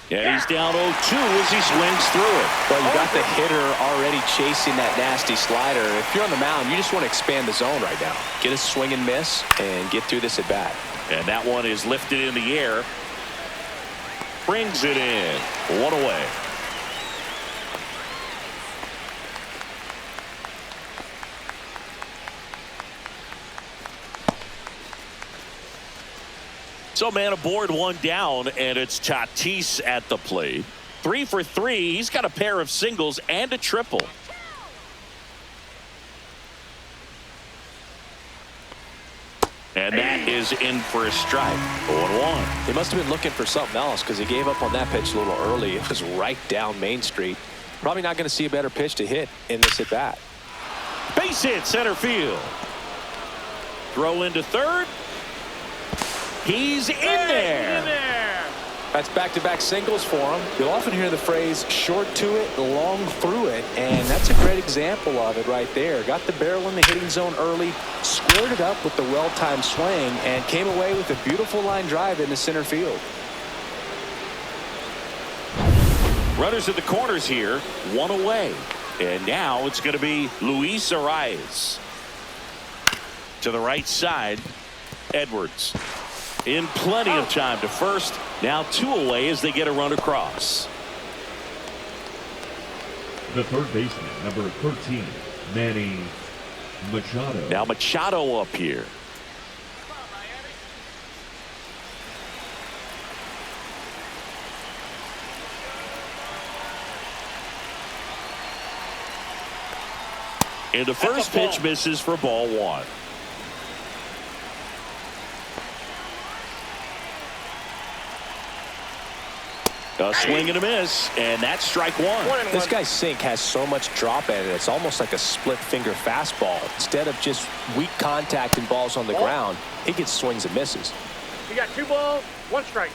Yeah, he's down 0-2 as he swings through it. Well, you got the hitter already chasing that nasty slider. If you're on the mound, you just want to expand the zone right now. Get a swing and miss and get through this at bat. And that one is lifted in the air. Brings it in. 1 away. So man aboard, 1 down, and it's Tatis at the plate. 3 for 3. He's got a pair of singles and a triple. And that is in for a strike. 0-1. He must have been looking for something else because he gave up on that pitch a little early. It was right down Main Street. Probably not going to see a better pitch to hit in this at bat. Base hit center field. Throw into third. He's in there. That's back-to-back singles for him. You'll often hear the phrase short to it, long through it, and that's a great example of it right there. Got the barrel in the hitting zone early, squared it up with the well-timed swing, and came away with a beautiful line drive into center field. Runners at the corners here, 1 away. And now it's going to be Luis Arias. To the right side, Edwards. In plenty of time to first. Now 2 away as they get a run across. The third baseman, number 13, Manny Machado. Now Machado up here. And the first pitch misses for ball 1. A swing and a miss, and that's strike 1. This guy's sink has so much drop in it. It's almost like a split finger fastball. Instead of just weak contact and balls on the ground, he gets swings and misses. You got 2 balls, 1 strike.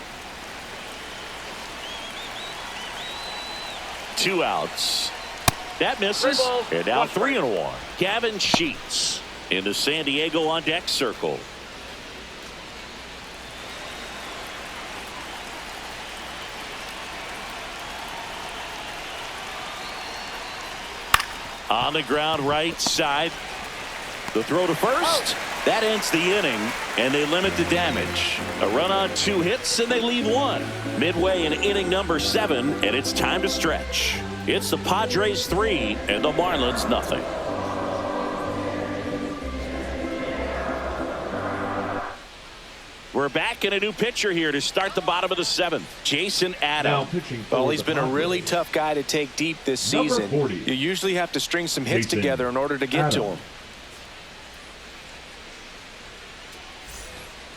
2 outs. That misses. 3 balls, And now 1 strike. 3-1. Gavin Sheets in the San Diego on deck circle. On the ground right side. The throw to first. That ends the inning, and they limit the damage. A run on 2 hits, and they leave 1. Midway in inning number 7, and it's time to stretch. It's the Padres 3 and the Marlins nothing. We're back in a new pitcher here to start the bottom of the 7th. Jason Adams. Well, he's been a really tough guy to take deep this season. You usually have to string some hits together in order to get to him.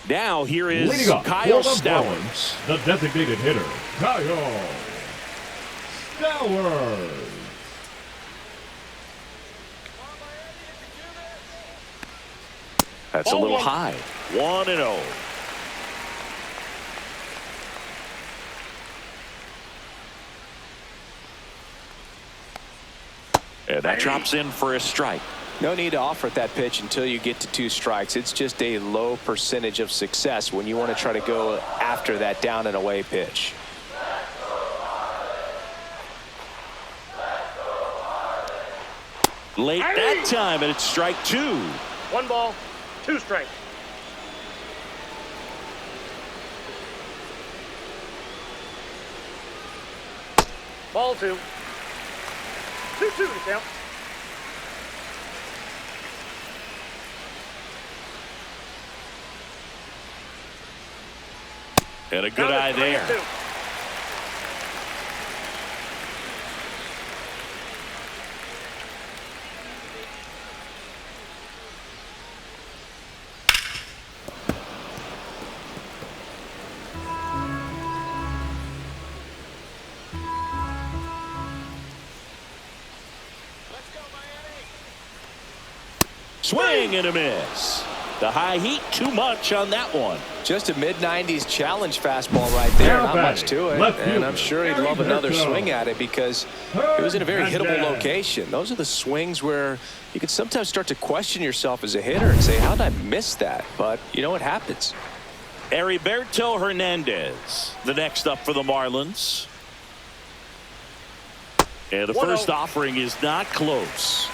Now here is Kyle Stowers, the designated hitter, Kyle Stowers. That's a little high. 1-0. And that drops in for a strike. No need to offer that pitch until you get to 2 strikes. It's just a low percentage of success when you want to try to go after that down and away pitch. Late that time, and it's strike 2. 1 ball, 2 strikes. Ball 2. 2-2 to count. And a good eye there. 3-2. Swing and a miss. The high heat, too much on that one. Just a mid-90s challenge fastball right there. Not much to it. And I'm sure he'd love another swing at it because it was in a very hittable location. Those are the swings where you can sometimes start to question yourself as a hitter and say, how did I miss that? But you know what happens. Heriberto Hernandez, the next up for the Marlins. And the first offering is not close.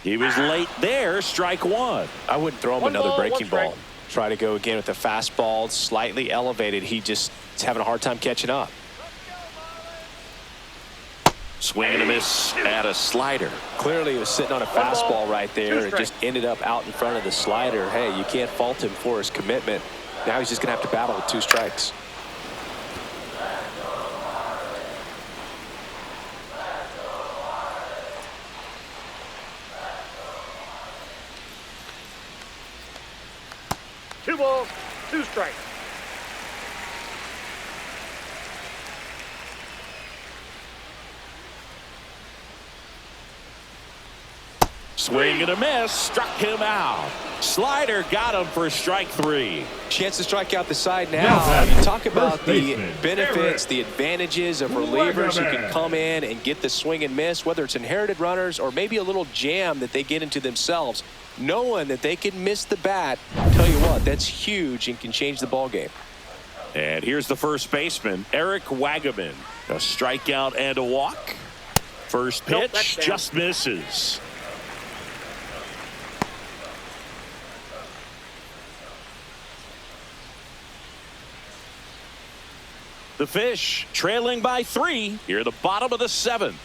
He was late there, strike 1. I wouldn't throw him another breaking ball. Try to go again with the fastball, slightly elevated. He just is having a hard time catching up. Swing and a miss at a slider. Clearly, he was sitting on a fastball right there. It just ended up out in front of the slider. Hey, you can't fault him for his commitment. Now he's just going to have to battle with 2 strikes. Two balls, 2 strikes. Swing and a miss, struck him out. Slider got him for strike 3. Chance to strike out the side now. You talk about the benefits, the advantages of relievers who can come in and get the swing and miss, whether it's inherited runners or maybe a little jam that they get into themselves. Knowing that they can miss the bat, I'll tell you what, that's huge and can change the ball game. And here's the first baseman, Eric Wagaman. A strikeout and a walk. First pitch just misses. The Fish trailing by 3 here at the bottom of the 7th.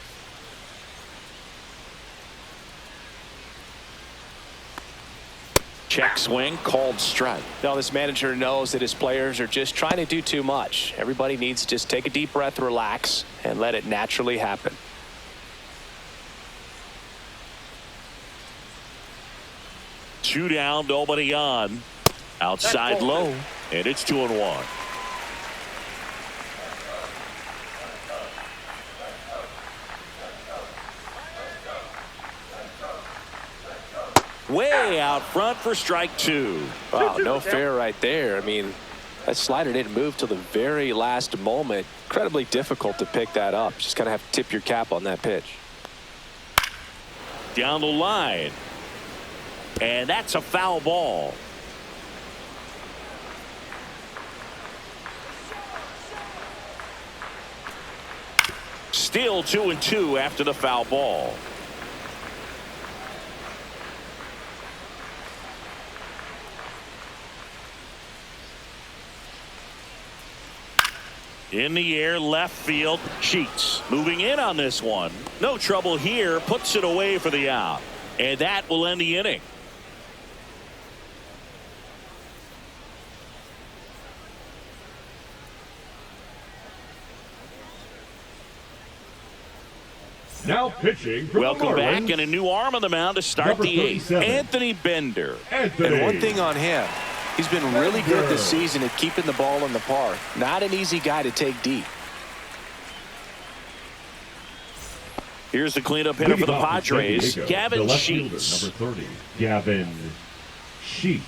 Check swing, called strike. Now this manager knows that his players are just trying to do too much. Everybody needs to just take a deep breath, relax, and let it naturally happen. Two down, nobody on. Outside low, and it's 2-1. Way out front for strike 2. Wow, no fair right there. I mean, that slider didn't move till the very last moment. Incredibly difficult to pick that up. Just kind of have to tip your cap on that pitch. Down the line. And that's a foul ball. Still 2-2 after the foul ball. In the air, left field. Sheets moving in on this one. No trouble here. Puts it away for the out. And that will end the inning. Now pitching for Welcome the Marlins, back, and a new arm on the mound to start number the eighth. 37. Anthony Bender. And one thing on him, he's been really good this season at keeping the ball in the park. Not an easy guy to take deep. Here's the cleanup hitter for the Padres, Gavin Sheets. Number 30, Gavin Sheets.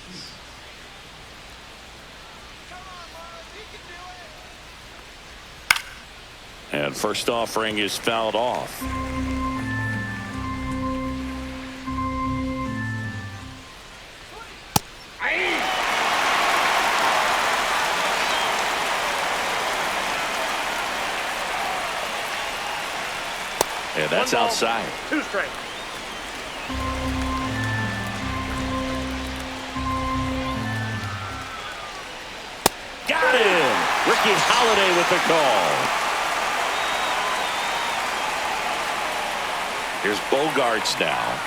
And first offering is fouled off. And that's outside. 2 strikes. Got him. Ricky Holiday with the call. Here's Bogarts now.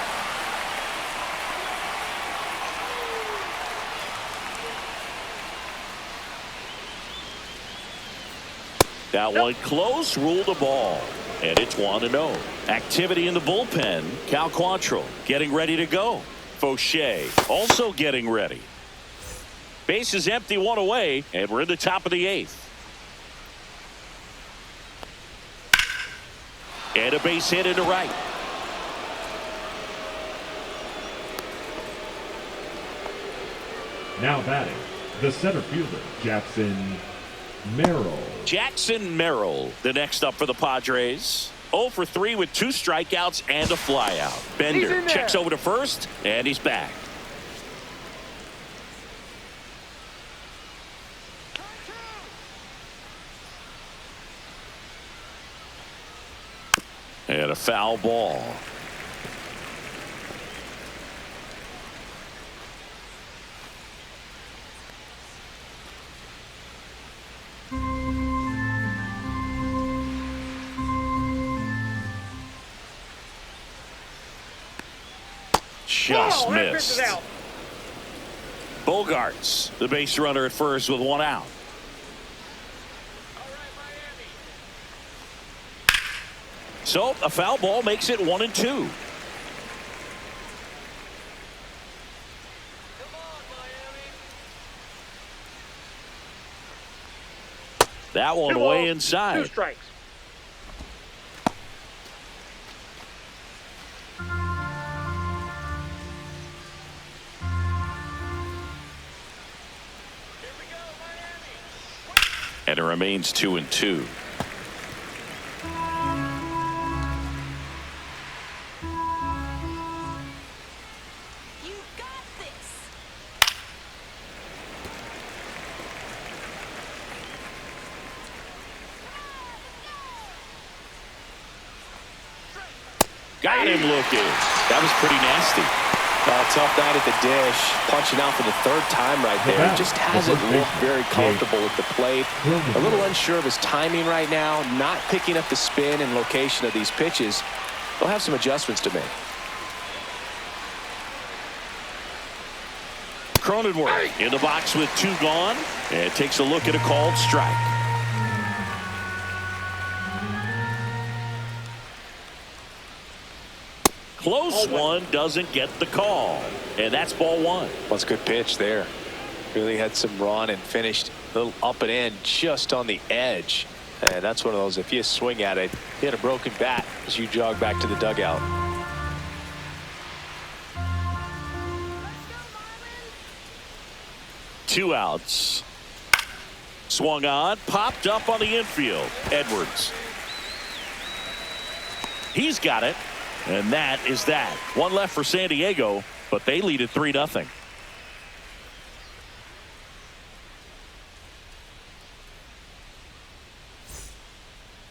That one close, ruled a ball. And it's 1-0. Activity in the bullpen. Cal Quantrill getting ready to go. Fauché also getting ready. Base is empty, 1 away, and we're in the top of the 8th. And a base hit into right. Now batting, the center fielder, Jackson Merrill. Jackson Merrill, the next up for the Padres. 0 for 3 with 2 strikeouts and a flyout. Bender checks over to first, and he's back. And a foul ball. Just missed. Bogarts, the base runner at first with 1 out. So a foul ball makes it 1-2. That one way inside. 2 strikes. And it remains 2-2. Got him looking. That was pretty nasty. Tough night at the dish. Punching out for the 3rd time right there. Just hasn't looked very comfortable at the plate. A little unsure of his timing right now. Not picking up the spin and location of these pitches. They'll have some adjustments to make. Cronenworth in the box with 2 gone. And takes a look at a called strike. Close one, doesn't get the call. And that's ball 1. That's a good pitch there. Really had some run and finished a little up and in just on the edge. And that's one of those, if you swing at it, hit a broken bat as you jog back to the dugout. Two outs. Swung on, popped up on the infield. Edwards. He's got it. And that is that. One left for San Diego, but they lead at 3-0.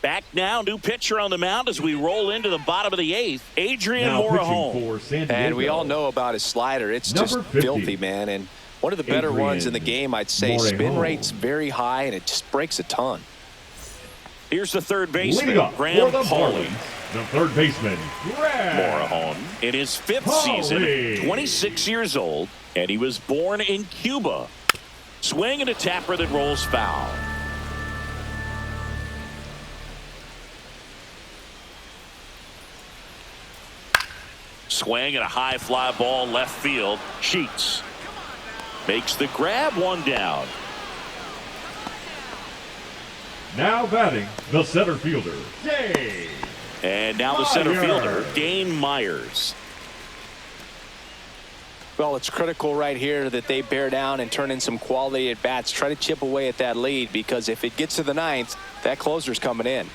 Back now, new pitcher on the mound as we roll into the bottom of the 8th. Adrian Morejon. And we all know about his slider. It's just filthy, man. And one of the better ones in the game, I'd say. Spin rate's very high, and it just breaks a ton. Here's the third baseman, Graham Pauly. The third baseman, Morejon, in his 5th season, 26 years old, and he was born in Cuba. Swing and a tapper that rolls foul. Swing and a high fly ball left field. Sheets makes the grab, one down. Now batting, the center fielder, Dane. And now the center fielder, Dane Myers. Well, it's critical right here that they bear down and turn in some quality at bats. Try to chip away at that lead, because if it gets to the 9th, that closer's coming in.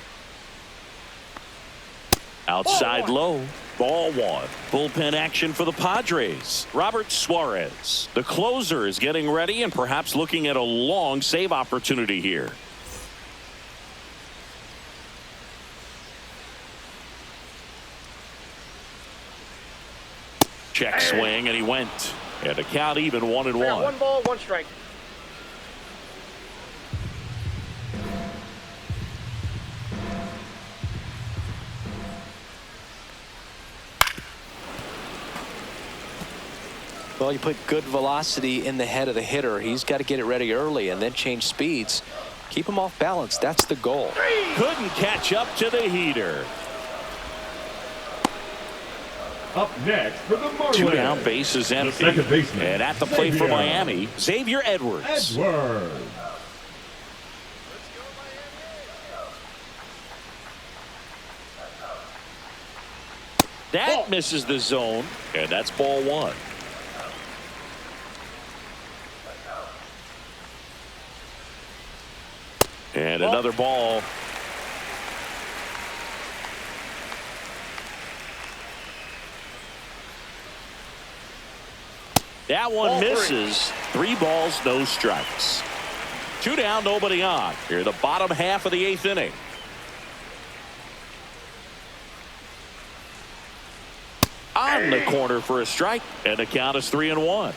Outside low. Ball 1. Bullpen action for the Padres. Robert Suarez. The closer is getting ready and perhaps looking at a long save opportunity here. Check swing, and he went. And a count even 1-1. 1 ball, 1 strike. Well, you put good velocity in the head of the hitter. He's got to get it ready early and then change speeds. Keep him off balance. That's the goal. Couldn't catch up to the heater. Up next for the Marlins. 2 down, base is empty. The second baseman, and at the plate for Miami, Xavier Edwards. That misses the zone, and that's ball 1. And another ball. That one misses. 3 balls, no strikes. 2 down, nobody on. Here, the bottom half of the 8th inning. On the corner for a strike, and the count is 3-1.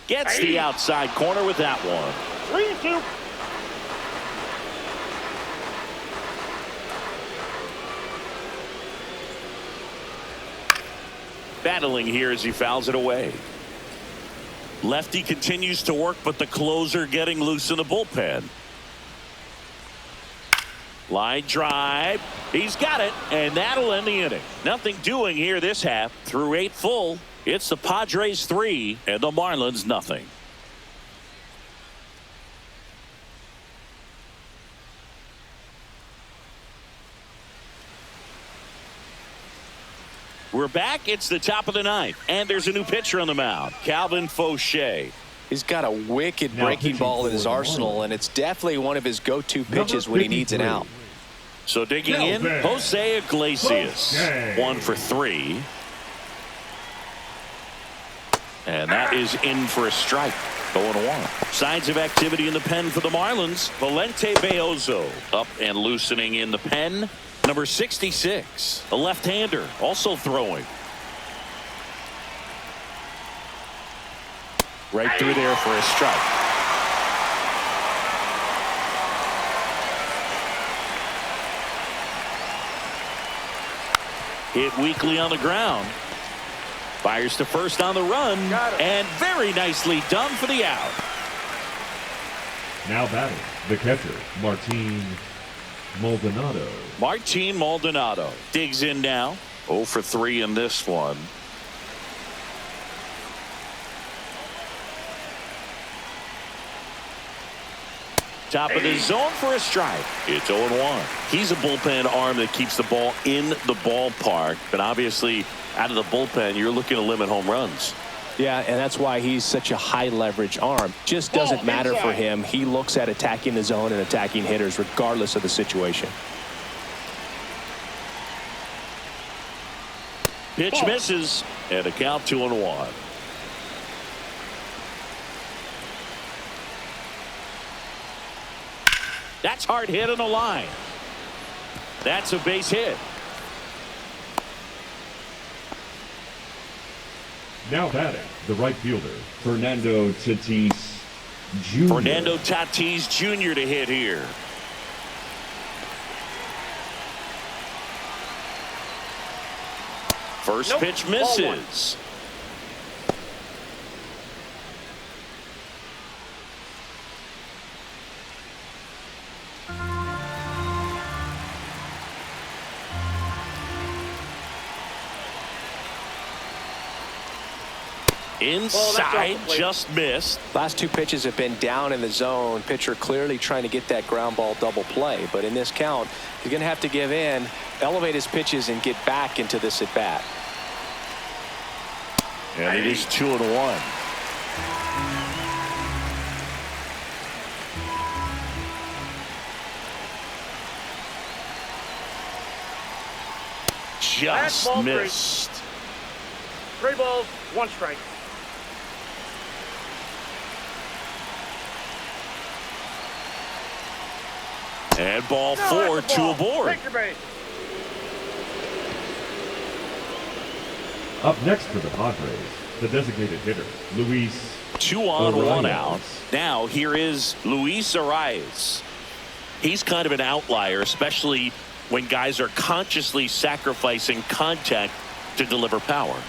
Gets the outside corner with that one. 3-2. Battling here as he fouls it away. Lefty continues to work, but the closer getting loose in the bullpen. Line drive. He's got it, and that'll end the inning. Nothing doing here this half. Through 8 full, it's the Padres 3 and the Marlins nothing. We're back. It's the top of the 9th, and there's a new pitcher on the mound, Calvin Fauché. He's got a wicked breaking ball in his arsenal, and it's definitely one of his go-to pitches when he needs an out. So digging in, Jose Iglesias, 1 for 3. And that is in for a strike. 0-1. Signs of activity in the pen for the Marlins. Valente Beozo up and loosening in the pen. Number 66, a left-hander, also throwing. Right through there for a strike. Hit weakly on the ground. Fires to first on the run, and very nicely done for the out. Now batting, the catcher, Martin Maldonado. Martin Maldonado digs in now. 0 for 3 in this one. Top of the zone for a strike. It's 0-1. He's a bullpen arm that keeps the ball in the ballpark, but obviously out of the bullpen, you're looking to limit home runs. Yeah, and that's why he's such a high leverage arm. Just doesn't matter for him. He looks at attacking the zone and attacking hitters regardless of the situation. Pitch misses, and a count 2-1. That's hard hit on the line. That's a base hit. Now batting, the right fielder, Fernando Tatis Jr. Fernando Tatis Jr. to hit here. First pitch misses. Inside, just missed. Last two pitches have been down in the zone. Pitcher clearly trying to get that ground ball double play. But in this count, he's going to have to give in, elevate his pitches, and get back into this at bat. And it is 2-1. Just missed. 3 balls, 1 strike. And ball 4, 2 aboard. Take your base. Up next for the Padres, the designated hitter, Luis. 2 on, 1 out. Now here is Luis Arias. He's kind of an outlier, especially when guys are consciously sacrificing contact to deliver power.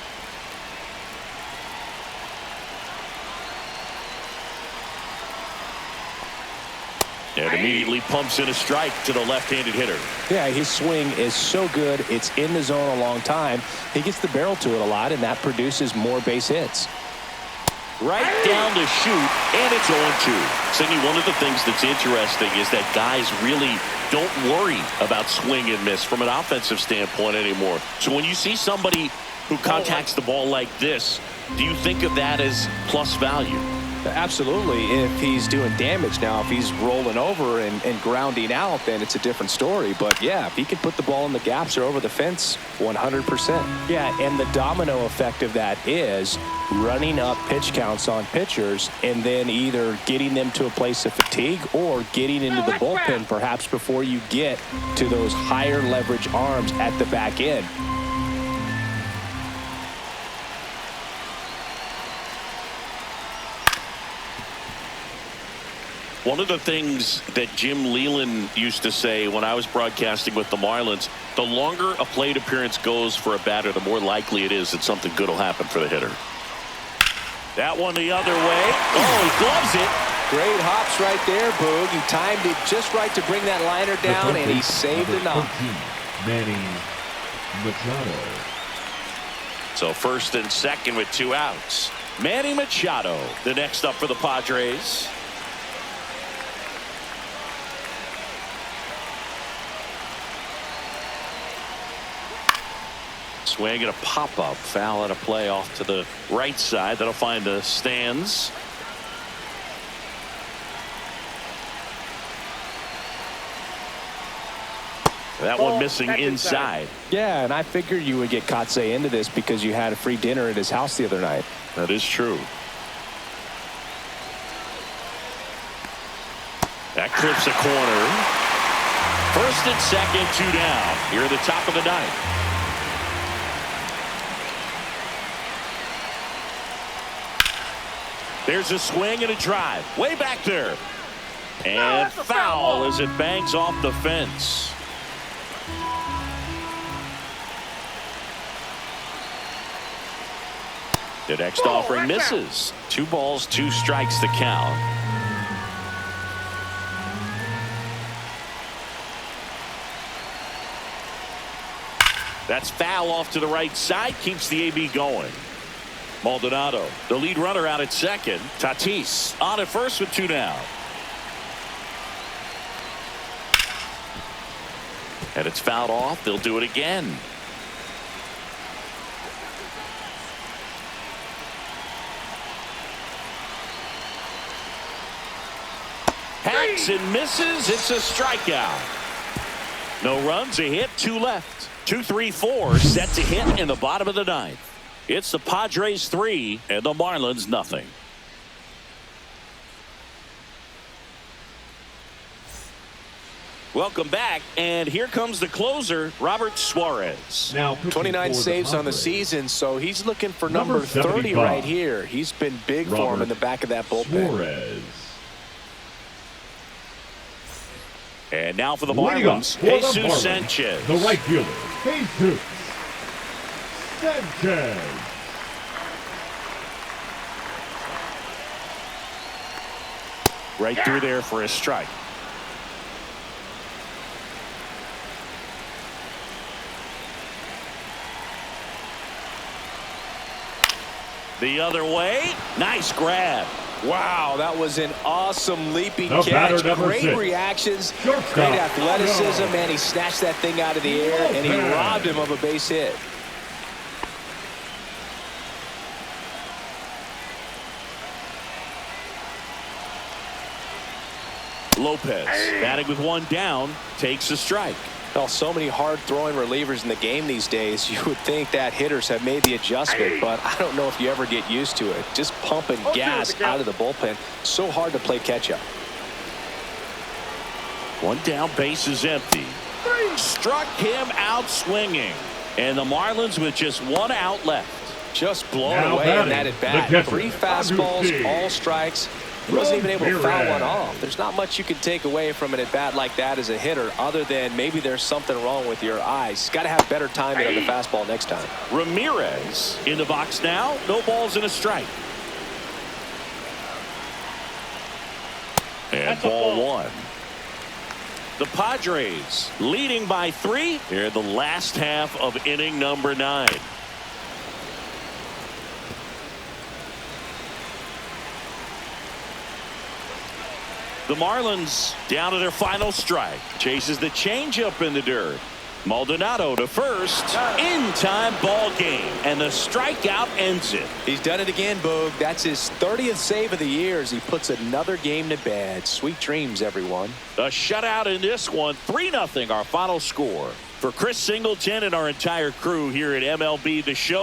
And immediately pumps in a strike to the left-handed hitter. Yeah, his swing is so good. It's in the zone a long time. He gets the barrel to it a lot, and that produces more base hits. Right down to shoot, and it's 0-2. Cindy, one of the things that's interesting is that guys really don't worry about swing and miss from an offensive standpoint anymore. So when you see somebody who contacts the ball like this, do you think of that as plus value? Absolutely. If he's doing damage now, if he's rolling over and grounding out, then it's a different story. But yeah, if he can put the ball in the gaps or over the fence, 100%. Yeah, and the domino effect of that is running up pitch counts on pitchers and then either getting them to a place of fatigue or getting into the bullpen perhaps before you get to those higher leverage arms at the back end. One of the things that Jim Leland used to say when I was broadcasting with the Marlins, the longer a plate appearance goes for a batter, the more likely it is that something good will happen for the hitter. That one the other way. Oh, he gloves it. Great hops right there, Boog. He timed it just right to bring that liner down, and he saved a knock. Manny Machado. So first and second with 2 outs. Manny Machado, the next up for the Padres. Swing and a pop-up. Foul and a play off to the right side. That'll find the stands. That one missing inside. Yeah, and I figured you would get Kotsay into this because you had a free dinner at his house the other night. That is true. That clips a corner. First and second, 2 down. Here at the top of the 9th. There's a swing and a drive. Way back there. And foul as it bangs off the fence. The next offering misses. 2 balls, 2 strikes to count. That's foul off to the right side. Keeps the AB going. Maldonado, the lead runner out at second. Tatis on at first with 2 down. And it's fouled off. They'll do it again. Hacks and misses. It's a strikeout. No runs, a hit, 2 left. 2-3-4 set to hit in the bottom of the 9th. It's the Padres 3 and the Marlins nothing. Welcome back, and here comes the closer, Robert Suarez. Now 29 saves on the season, so he's looking for number 30 right here. He's been big for him in the back of that bullpen. Suarez. And now for the Marlins, Jesus Sanchez. The right fielder, Jesus Sanchez. Right through there for a strike. The other way. Nice grab. Wow, that was an awesome leaping The catch. Great 6. reactions, Shortstop. great athleticism, and he snatched that thing out of the air, and he robbed him of a base hit. Lopez batting with 1 down, takes a strike. Well, so many hard-throwing relievers in the game these days, you would think that hitters have made the adjustment, but I don't know if you ever get used to it. Just pumping gas out of the bullpen. So hard to play catch-up. 1 down, base is empty. Struck him out swinging. And the Marlins with just 1 out left. Just blown Now away in that at-bat. the 3 fastballs, all strikes. He wasn't even able to foul one off. There's not much you can take away from an at-bat like that as a hitter other than maybe there's something wrong with your eyes. Got to have better timing on the fastball next time. Ramirez in the box now. No balls and a strike. And ball 1. The Padres leading by 3 here in the last half of inning number 9. The Marlins down to their final strike. Chases the changeup in the dirt. Maldonado to first. In time, ball game. And the strikeout ends it. He's done it again, Boog. That's his 30th save of the year as he puts another game to bed. Sweet dreams, everyone. A shutout in this one. 3-0 our final score. For Chris Singleton and our entire crew here at MLB The Show.